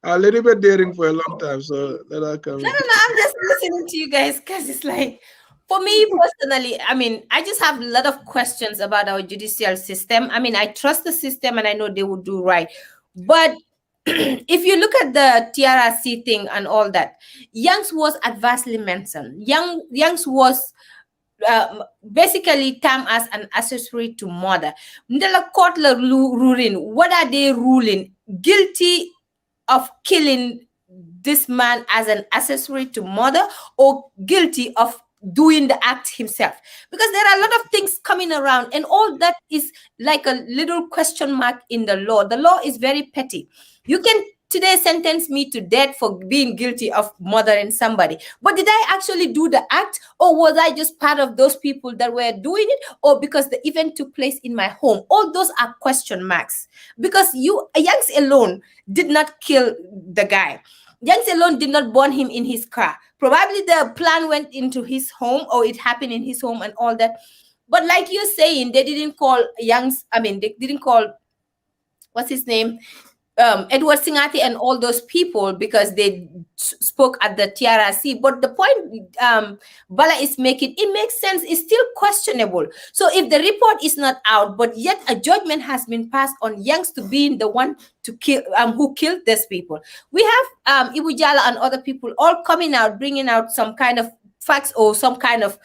a little bit daring for a long time. So let her come. No, I'm just listening to you guys because it's like, for me personally, I mean, I just have a lot of questions about our judicial system. I mean, I trust the system and I know they will do right. But if you look at the TRC thing and all that, Youngs was adversely mentioned. Youngs was basically termed as an accessory to murder. Ndela court ruling, what are they ruling? Guilty of killing this man as an accessory to murder, or guilty of doing the act himself? Because there are a lot of things coming around, and all that is like a little question mark in the law. The law is very petty. You can today sentence me to death for being guilty of murdering somebody, but did I actually do the act, or was I just part of those people that were doing it, or because the event took place in my home? All those are question marks, because Youngs alone did not kill the guy. Youngs alone did not burn him in his car. Probably the plan went into his home, or it happened in his home and all that. But like you're saying, they didn't call Youngs, they didn't call, what's his name? Edward Singati and all those people, because they spoke at the TRC. But the point Bala is making, it makes sense. It's still questionable. So if the report is not out, but yet a judgment has been passed on Youngs to being the one to kill, who killed these people, we have Ibu Jala and other people all coming out, bringing out some kind of facts or some kind of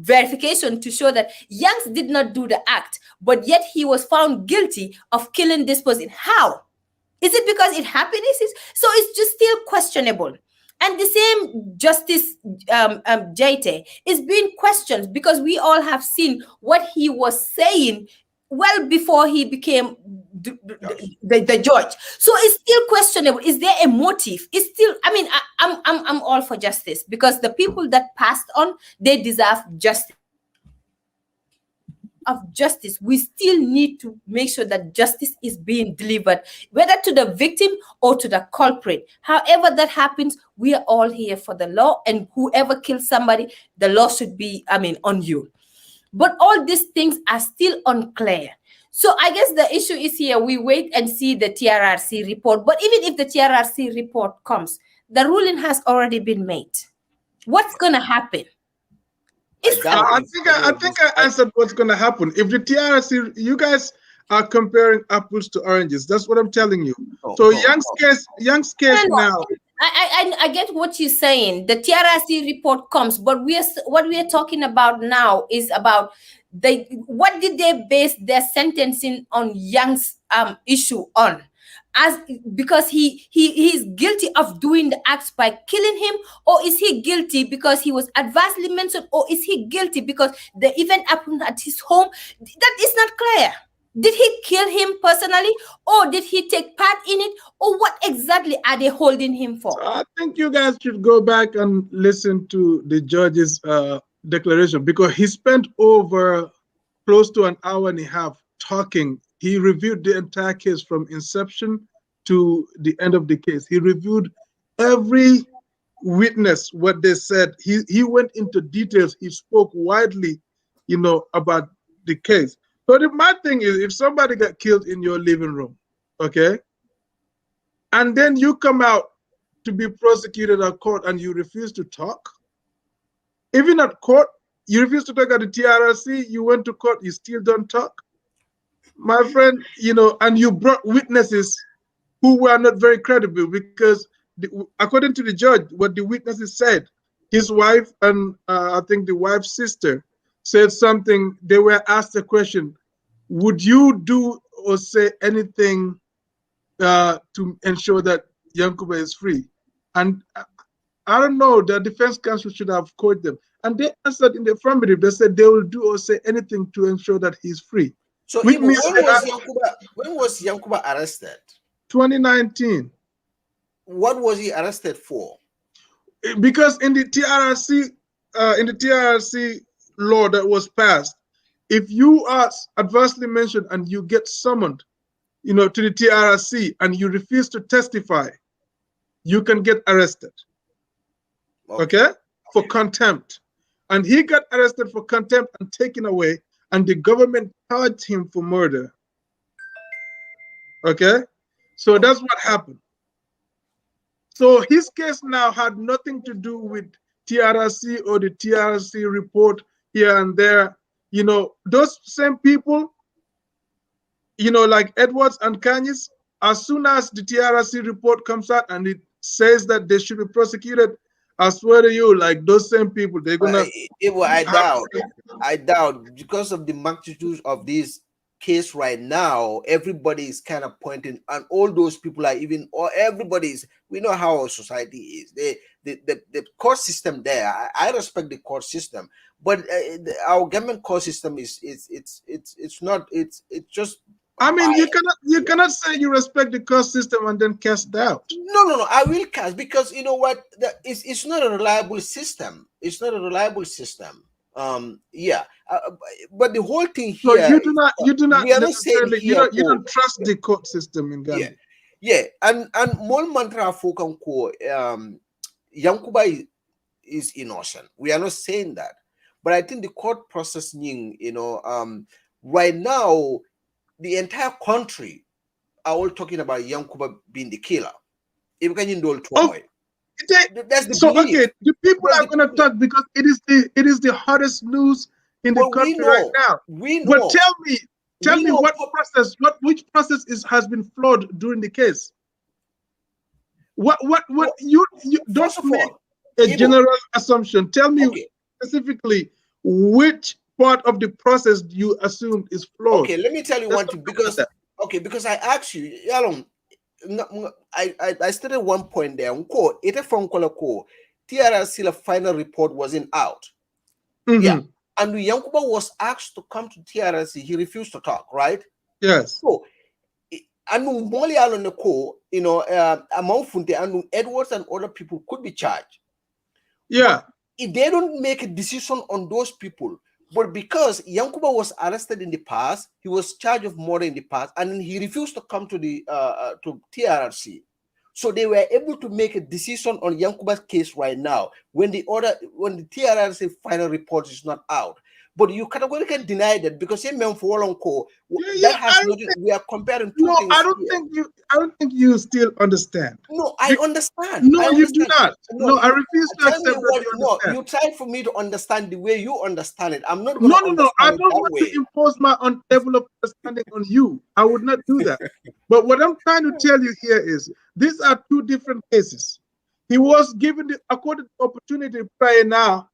verification to show that Youngs did not do the act, but yet he was found guilty of killing this person. How? Is it because it happened? So it's just still questionable. And the same Justice Jaite is being questioned, because we all have seen what he was saying well before he became the judge. So it's still questionable. Is there a motive? It's still, I'm all for justice, because the people that passed on, they deserve justice. Of justice, we still need to make sure that justice is being delivered, whether to the victim or to the culprit. However that happens, we are all here for the law, and whoever kills somebody, the law should be, on you. But all these things are still unclear. So I guess the issue is here, we wait and see the TRRC report. But even if the TRRC report comes, the ruling has already been made. What's going to happen? I think I answered what's going to happen. If the TRC, you guys are comparing apples to oranges. That's what I'm telling you. Young's case now. I get what you're saying. The TRC report comes, but what we are talking about now is about what did they base their sentencing on Young's issue on? Because he is guilty of doing the acts by killing him, or is he guilty because he was adversely mentioned, or is he guilty because the event happened at his home? That is not clear. Did he kill him personally, or did he take part in it, or what exactly are they holding him So for? I think you guys should go back and listen to the judge's declaration, because he spent over close to an hour and a half talking. He reviewed the entire case from inception to the end of the case. He reviewed every witness, what they said. He went into details. He spoke widely, about the case. So my thing is, if somebody got killed in your living room, okay, and then you come out to be prosecuted at court and you refuse to talk, even at court, you refuse to talk at the TRC, you went to court, you still don't talk, my friend, and you brought witnesses who were not very credible, because according to the judge, what the witnesses said, his wife and I think the wife's sister said something. They were asked a question: would you do or say anything to ensure that Yankuba is free? And I don't know, the defense counsel should have called them. And they answered in the affirmative. They said they will do or say anything to ensure that he's free. So Which Ibu, means when was Yankuba arrested? 2019. What was he arrested for? Because in the TRC law that was passed, if you are adversely mentioned and you get summoned, to the TRC and you refuse to testify, you can get arrested. Okay? For contempt. And he got arrested for contempt and taken away, and the government charged him for murder. Okay? So that's what happened. So his case now had nothing to do with TRC or the TRC report here and there. Those same people, like Edwards and Kanyes, as soon as the TRC report comes out and it says that they should be prosecuted, I swear to you, like those same people, they're gonna. I doubt because of the magnitude of this case right now. Everybody is kind of pointing, and all those people are everybody's. We know how our society is. The court system there. I respect the court system, but our government court system it's not. It's just. I mean, you cannot say you respect the court system and then cast doubt. No. I will cast, because you know what? It's not a reliable system. It's not a reliable system. Yeah, but the whole thing here. So you do not we are necessarily. Not here, you don't trust the court system in Ghana. Yeah, and more mantra fokanko. Yankuba is innocent. We are not saying that, but I think the court processing, right now, the entire country are all talking about Yankuba being the killer. That's the belief. Okay, the people are going to talk because it is the hottest news in the country right now. We know. But tell me which process has been flawed during the case. What you don't make a general assumption. Tell me specifically which part of the process you assumed is flawed. Okay, let me tell you one thing, because I asked you, I stated one point there. TRC final report wasn't out. Mm-hmm. Yeah. And when Yankuba was asked to come to TRC, he refused to talk, right? Yes. So and Moli Aloneko, among Funte and Edwards and other people could be charged. Yeah. But if they don't make a decision on those people, but because Yankuba was arrested in the past, he was charged of murder in the past, and he refused to come to the to TRC. So they were able to make a decision on Yankuba's case right now when the TRC final report is not out. But you categorically deny that, because we are comparing two things. I don't think you still understand. No, I understand. You do not. No, I refuse to accept that you understand. You try for me to understand the way you understand it. I'm not No. I don't want to impose my own level of understanding on you. I would not do that. But what I'm trying to tell you here is these are two different cases. He was given the accorded opportunity prior now,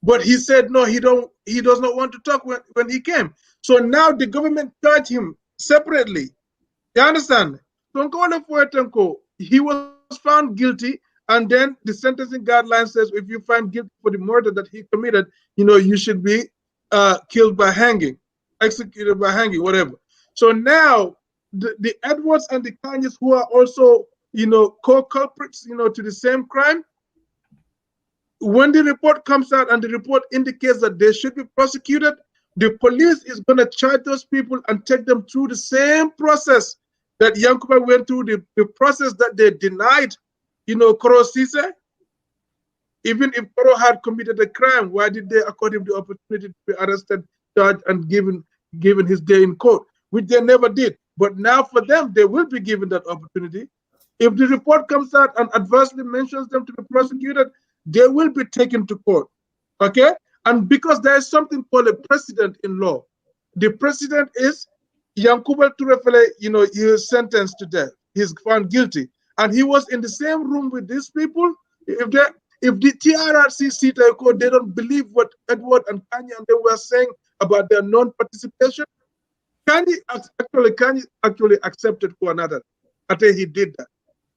but he said no, he does not want to talk when he came. So now the government charged him separately. You understand? He was found guilty, and then the sentencing guideline says if you find guilty for the murder that he committed, you should be killed by hanging, executed by hanging, whatever. So now the Edwards and the Kanyes, who are also, co-culprits, to the same crime, when the report comes out and the report indicates that they should be prosecuted, the police is going to charge those people and take them through the same process that Yankuba went through, the process that they denied, Koro Sise. Even if Koro had committed a crime, why did they accord him the opportunity to be arrested, charged, and given his day in court, which they never did? But now for them, they will be given that opportunity. If the report comes out and adversely mentions them to be prosecuted, they will be taken to court. Okay? And because there is something called a precedent in law, the precedent is Yankuba Turefele, he is sentenced to death. He's found guilty. And he was in the same room with these people. If the TRRC CTI code, they don't believe what Edward and Kanye and they were saying about their non-participation, Kanye actually accepted for another. I think he did that.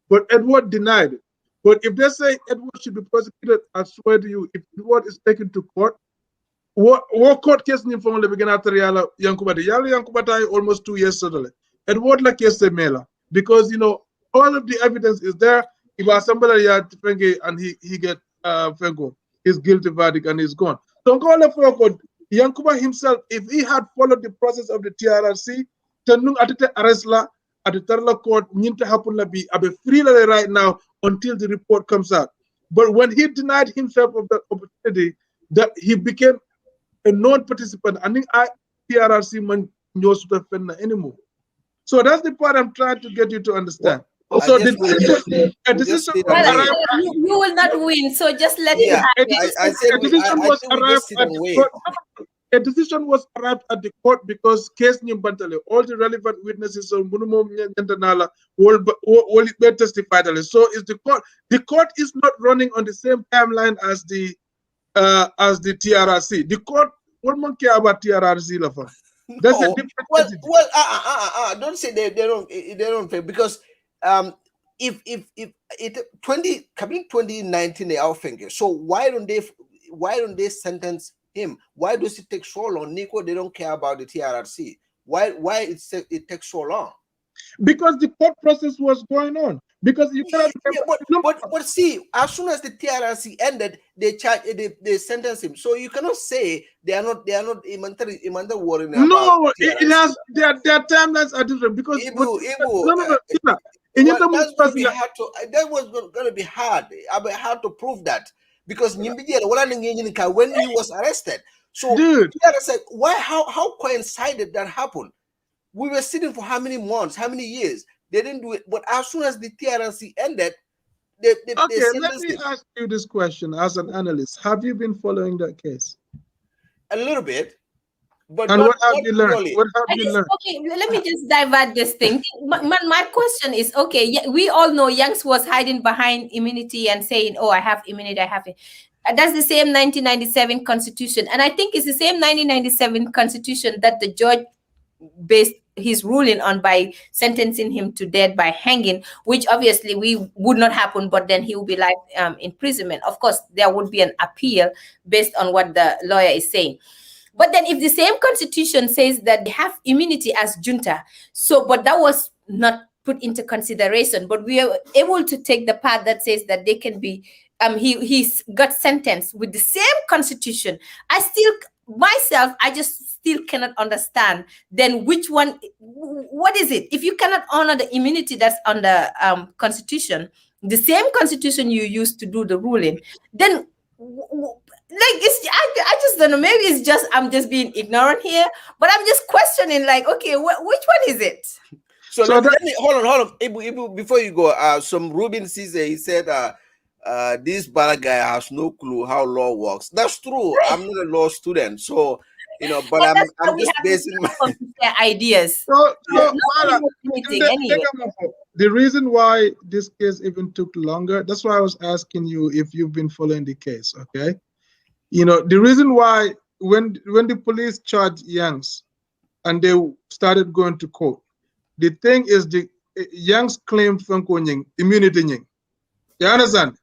But Edward denied it. But if they say Edward should be prosecuted, I swear to you, if Edward is taken to court, what court case ni from the beginning after Yala Yankuba almost 2 years suddenly. Edward la case mela because all of the evidence is there. If somebody had and he get his guilty verdict and he's gone. So Yankuba himself, if he had followed the process of the TRRC, tenung atite arrest la at the Tarla court, nyinta happen la be abe free right now until the report comes out. But when he denied himself of that opportunity, that he became a non-participant, I think TRRC man knows to anymore. So that's the part I'm trying to get you to understand. Well, so you will not win, so just let it happen. A decision was arrived at the court because case Nimbantale, all the relevant witnesses of Munumum Nyantanala will testify. So is the court. The court is not running on the same timeline as the TRRC. The court won't care about TRRC. That's a different don't say they don't pay because if it 2019 they are thinking. So why don't they sentence him? Why does it take so long? Nico, they don't care about the TRRC. Why it takes so long? Because the court process was going on. Because you cannot. But see, as soon as the TRRC ended, they sentenced him. So you cannot say they are not worrying about. No, it has their timelines are different because that was going to be hard. Hard to prove that. Because when he was arrested, so dude, said, why? How coincided that happened? We were sitting for how many months, how many years? They didn't do it. But as soon as the TRRC ended, they let me ask you this question as an analyst: have you been following that case? A little bit. But and what have you learned? What have you learned? Okay, let me just divert this thing. My question is, okay, we all know Yanks was hiding behind immunity and saying, oh, I have immunity, I have it. That's the same 1997 Constitution. And I think it's the same 1997 Constitution that the judge based his ruling on by sentencing him to death by hanging, which obviously would not happen, but then he will be life imprisonment. Of course, there would be an appeal based on what the lawyer is saying. But then if the same constitution says that they have immunity as junta, but that was not put into consideration, but we are able to take the part that says that they can be, he's got sentenced with the same constitution. I just still cannot understand then which one, what is it? If you cannot honor the immunity that's on the constitution, the same constitution you used to do the ruling, then I just don't know. Maybe it's just I'm just being ignorant here, but I'm just questioning. Like, okay, which one is it? So let me hold on. Ibu, before you go, some Ruben Cisse, he said, this bad guy has no clue how law works. That's true. Right. I'm not a law student, so but I'm just basing my ideas. The reason why this case even took longer, that's why I was asking you if you've been following the case, okay? The reason why when the police charged Yanks and they started going to court, the thing is the Yanks claimed immunity. You understand?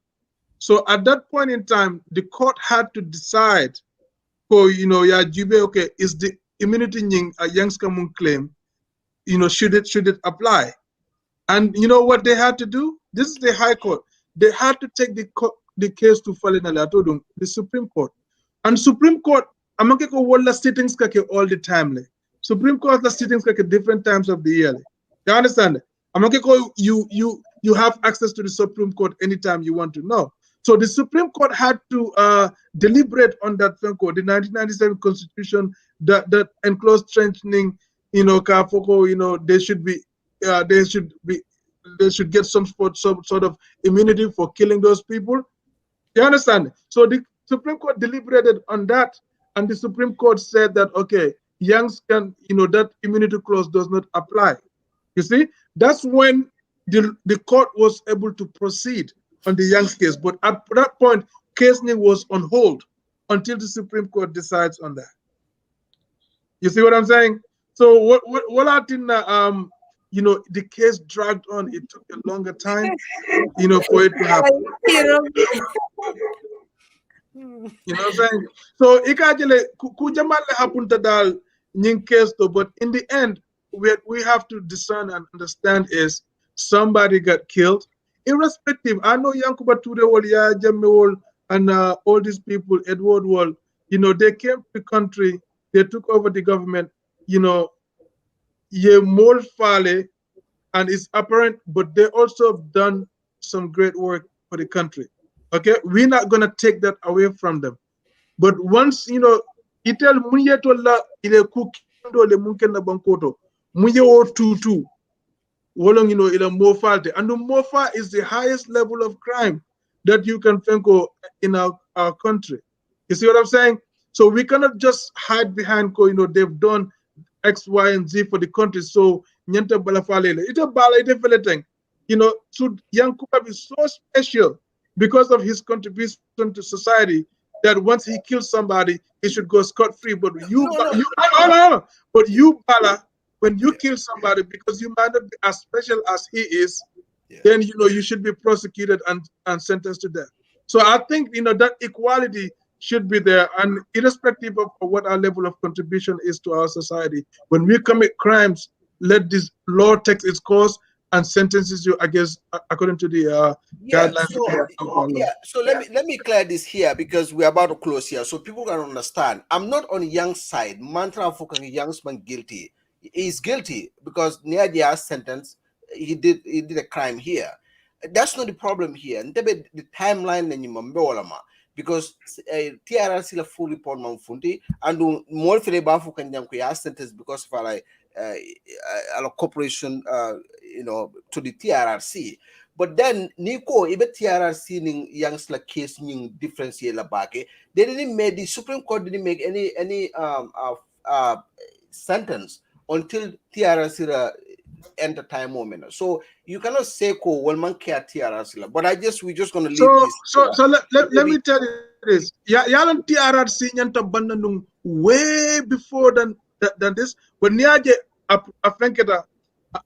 So at that point in time, the court had to decide, okay, is the immunity a Yanks claim should it apply? And you know what they had to do? This is the High Court. They had to take the case to the Supreme Court. And Supreme Court, I'm going to sittings all the time. Supreme Court the sittings different times of the year. You understand? I'm going to you have access to the Supreme Court anytime you want to know. So the Supreme Court had to deliberate on that the 1997 Constitution that enclosed strengthening, Kafoko, they should get some sort of immunity for killing those people. You understand? So the Supreme Court deliberated on that, and the Supreme Court said that okay, Youngs can, that immunity clause does not apply. You see, that's when the court was able to proceed on the Youngs case. But at that point, Kesney was on hold until the Supreme Court decides on that. You see what I'm saying? So what I think the case dragged on. It took a longer time, for it to happen. You know what I'm saying? So ikajele kujamale happened to dal nying case though, but in the end, we have to discern and understand is somebody got killed, irrespective. I know Yankuba Ture Wol, Ya Jammeh Wol, and all these people, Edward Wall, they came to the country, they took over the government, ye more fale, and it's apparent, but they also have done some great work for the country. Okay, we're not gonna take that away from them. But once itel munye tola ile kukendo le munken na bankoto munye o tutu wolong ile mofalte, and the mofa is the highest level of crime that you can think of in our country. You see what I'm saying? So we cannot just hide behind they've done X, Y, and Z for the country. So nyanta balafalele ita bala ita feleting. So Yankuba is so special because of his contribution to society that once he kills somebody, he should go scot-free. But but you, Bala, when you kill somebody because you might not be as special as he is, then you should be prosecuted and sentenced to death. So I think that equality should be there, and irrespective of what our level of contribution is to our society, when we commit crimes, let this law take its course and sentences you according to the guidelines. So let me clear this here because we're about to close here, so people can understand. I'm not on Young's side. Mantra Fukan Young's man guilty. He's guilty because near the sentence, he did a crime here. That's not the problem here. And the timeline and you because TRRC la full report manfunti and more for the bafu can jam sentence because of a corporation to the TRRC. But then Nico ibe TRRC ning Young's la case ning difference here la bake. They didn't make the Supreme Court didn't make any sentence until TRRC enter time moment. So you cannot say one man care TRRC. But we're just gonna leave this. So let me tell you this. Yalan TRRC nyanta bandandung way before than this. When Niaje Afranketa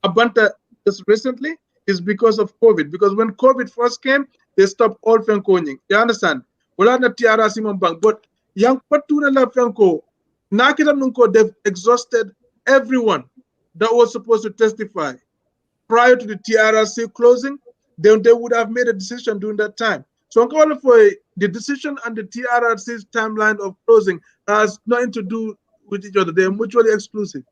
Abanta just recently is because of COVID. Because when COVID first came, they stopped all Franconing. You understand? Wala na TRRC mambang. But yang patura la Franco, nakita nungko, they've exhausted everyone that was supposed to testify prior to the TRRC closing. Then they would have made a decision during that time. So I'm calling for the decision and the TRRC's timeline of closing has nothing to do with each other. They're mutually exclusive.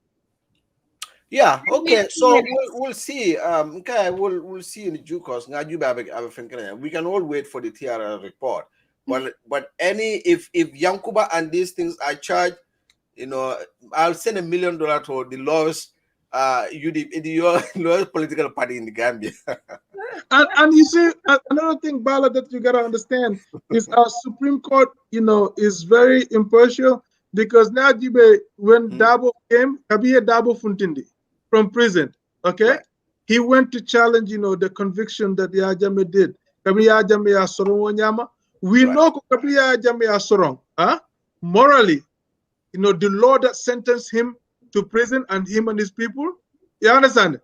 Yeah. Okay. So we'll see. Okay. We'll see in due course. We can all wait for the TRR report. But if Yankuba and these things are charged, I'll send $1 million to the lowest lowest political party in the Gambia. and you see another thing, Bala, that you gotta understand is our Supreme Court, is very impartial because now when Dabo came, Kabiye Dabo Funtindi from prison, okay, right. He went to challenge, the conviction that Yajame did. Kabiye Yajame Asorong Wanyama. We know Kabiye Yajame Asorong, morally, the law that sentenced him to prison and him and his people, you understand?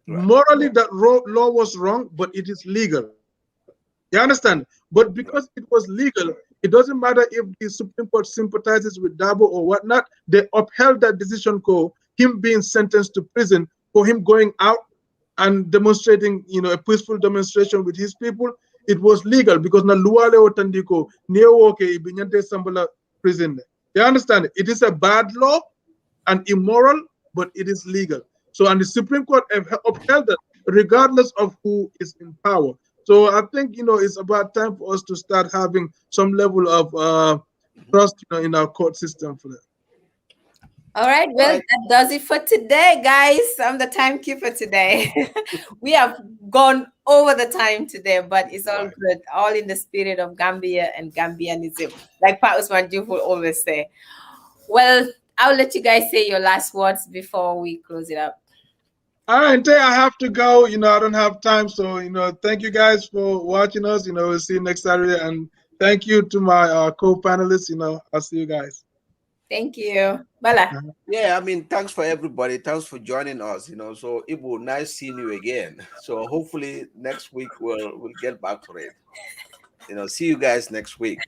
Right. Morally, that law was wrong, but it is legal. You understand? But because it was legal, it doesn't matter if the Supreme Court sympathizes with Dabo or whatnot. They upheld that decision called him being sentenced to prison for him going out and demonstrating, a peaceful demonstration with his people, it was legal because na luwale otandiko neowoke ibinyante sambala prison. You understand? It is a bad law and immoral, but it is legal. So, and the Supreme Court upheld that regardless of who is in power. So I think, it's about time for us to start having some level of trust, in our court system for that. All right, well, that does it for today, guys. I'm the timekeeper today. We have gone over the time today, but it's all good. All in the spirit of Gambia and Gambianism, like Pa Usman Juf will always say. Well, I'll let you guys say your last words before we close it up. All right, I have to go. I don't have time. So, thank you guys for watching us. We'll see you next Saturday. And thank you to my co-panelists. I'll see you guys. Thank you. Bala. Yeah, I mean, thanks for everybody. Thanks for joining us. So it will nice seeing you again. So hopefully next week we'll get back to it. See you guys next week.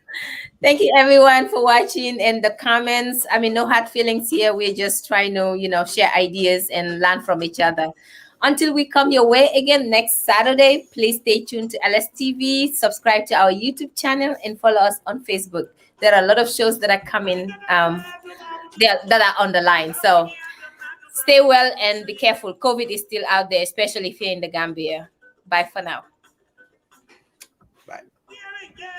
Thank you everyone for watching and the comments. I mean, no hard feelings here. We're just trying to, share ideas and learn from each other. Until we come your way again next Saturday, please stay tuned to LSTV, subscribe to our YouTube channel, and follow us on Facebook. There are a lot of shows that are coming that are on the line. So stay well and be careful. COVID is still out there, especially if you're in the Gambia. Bye for now. Bye.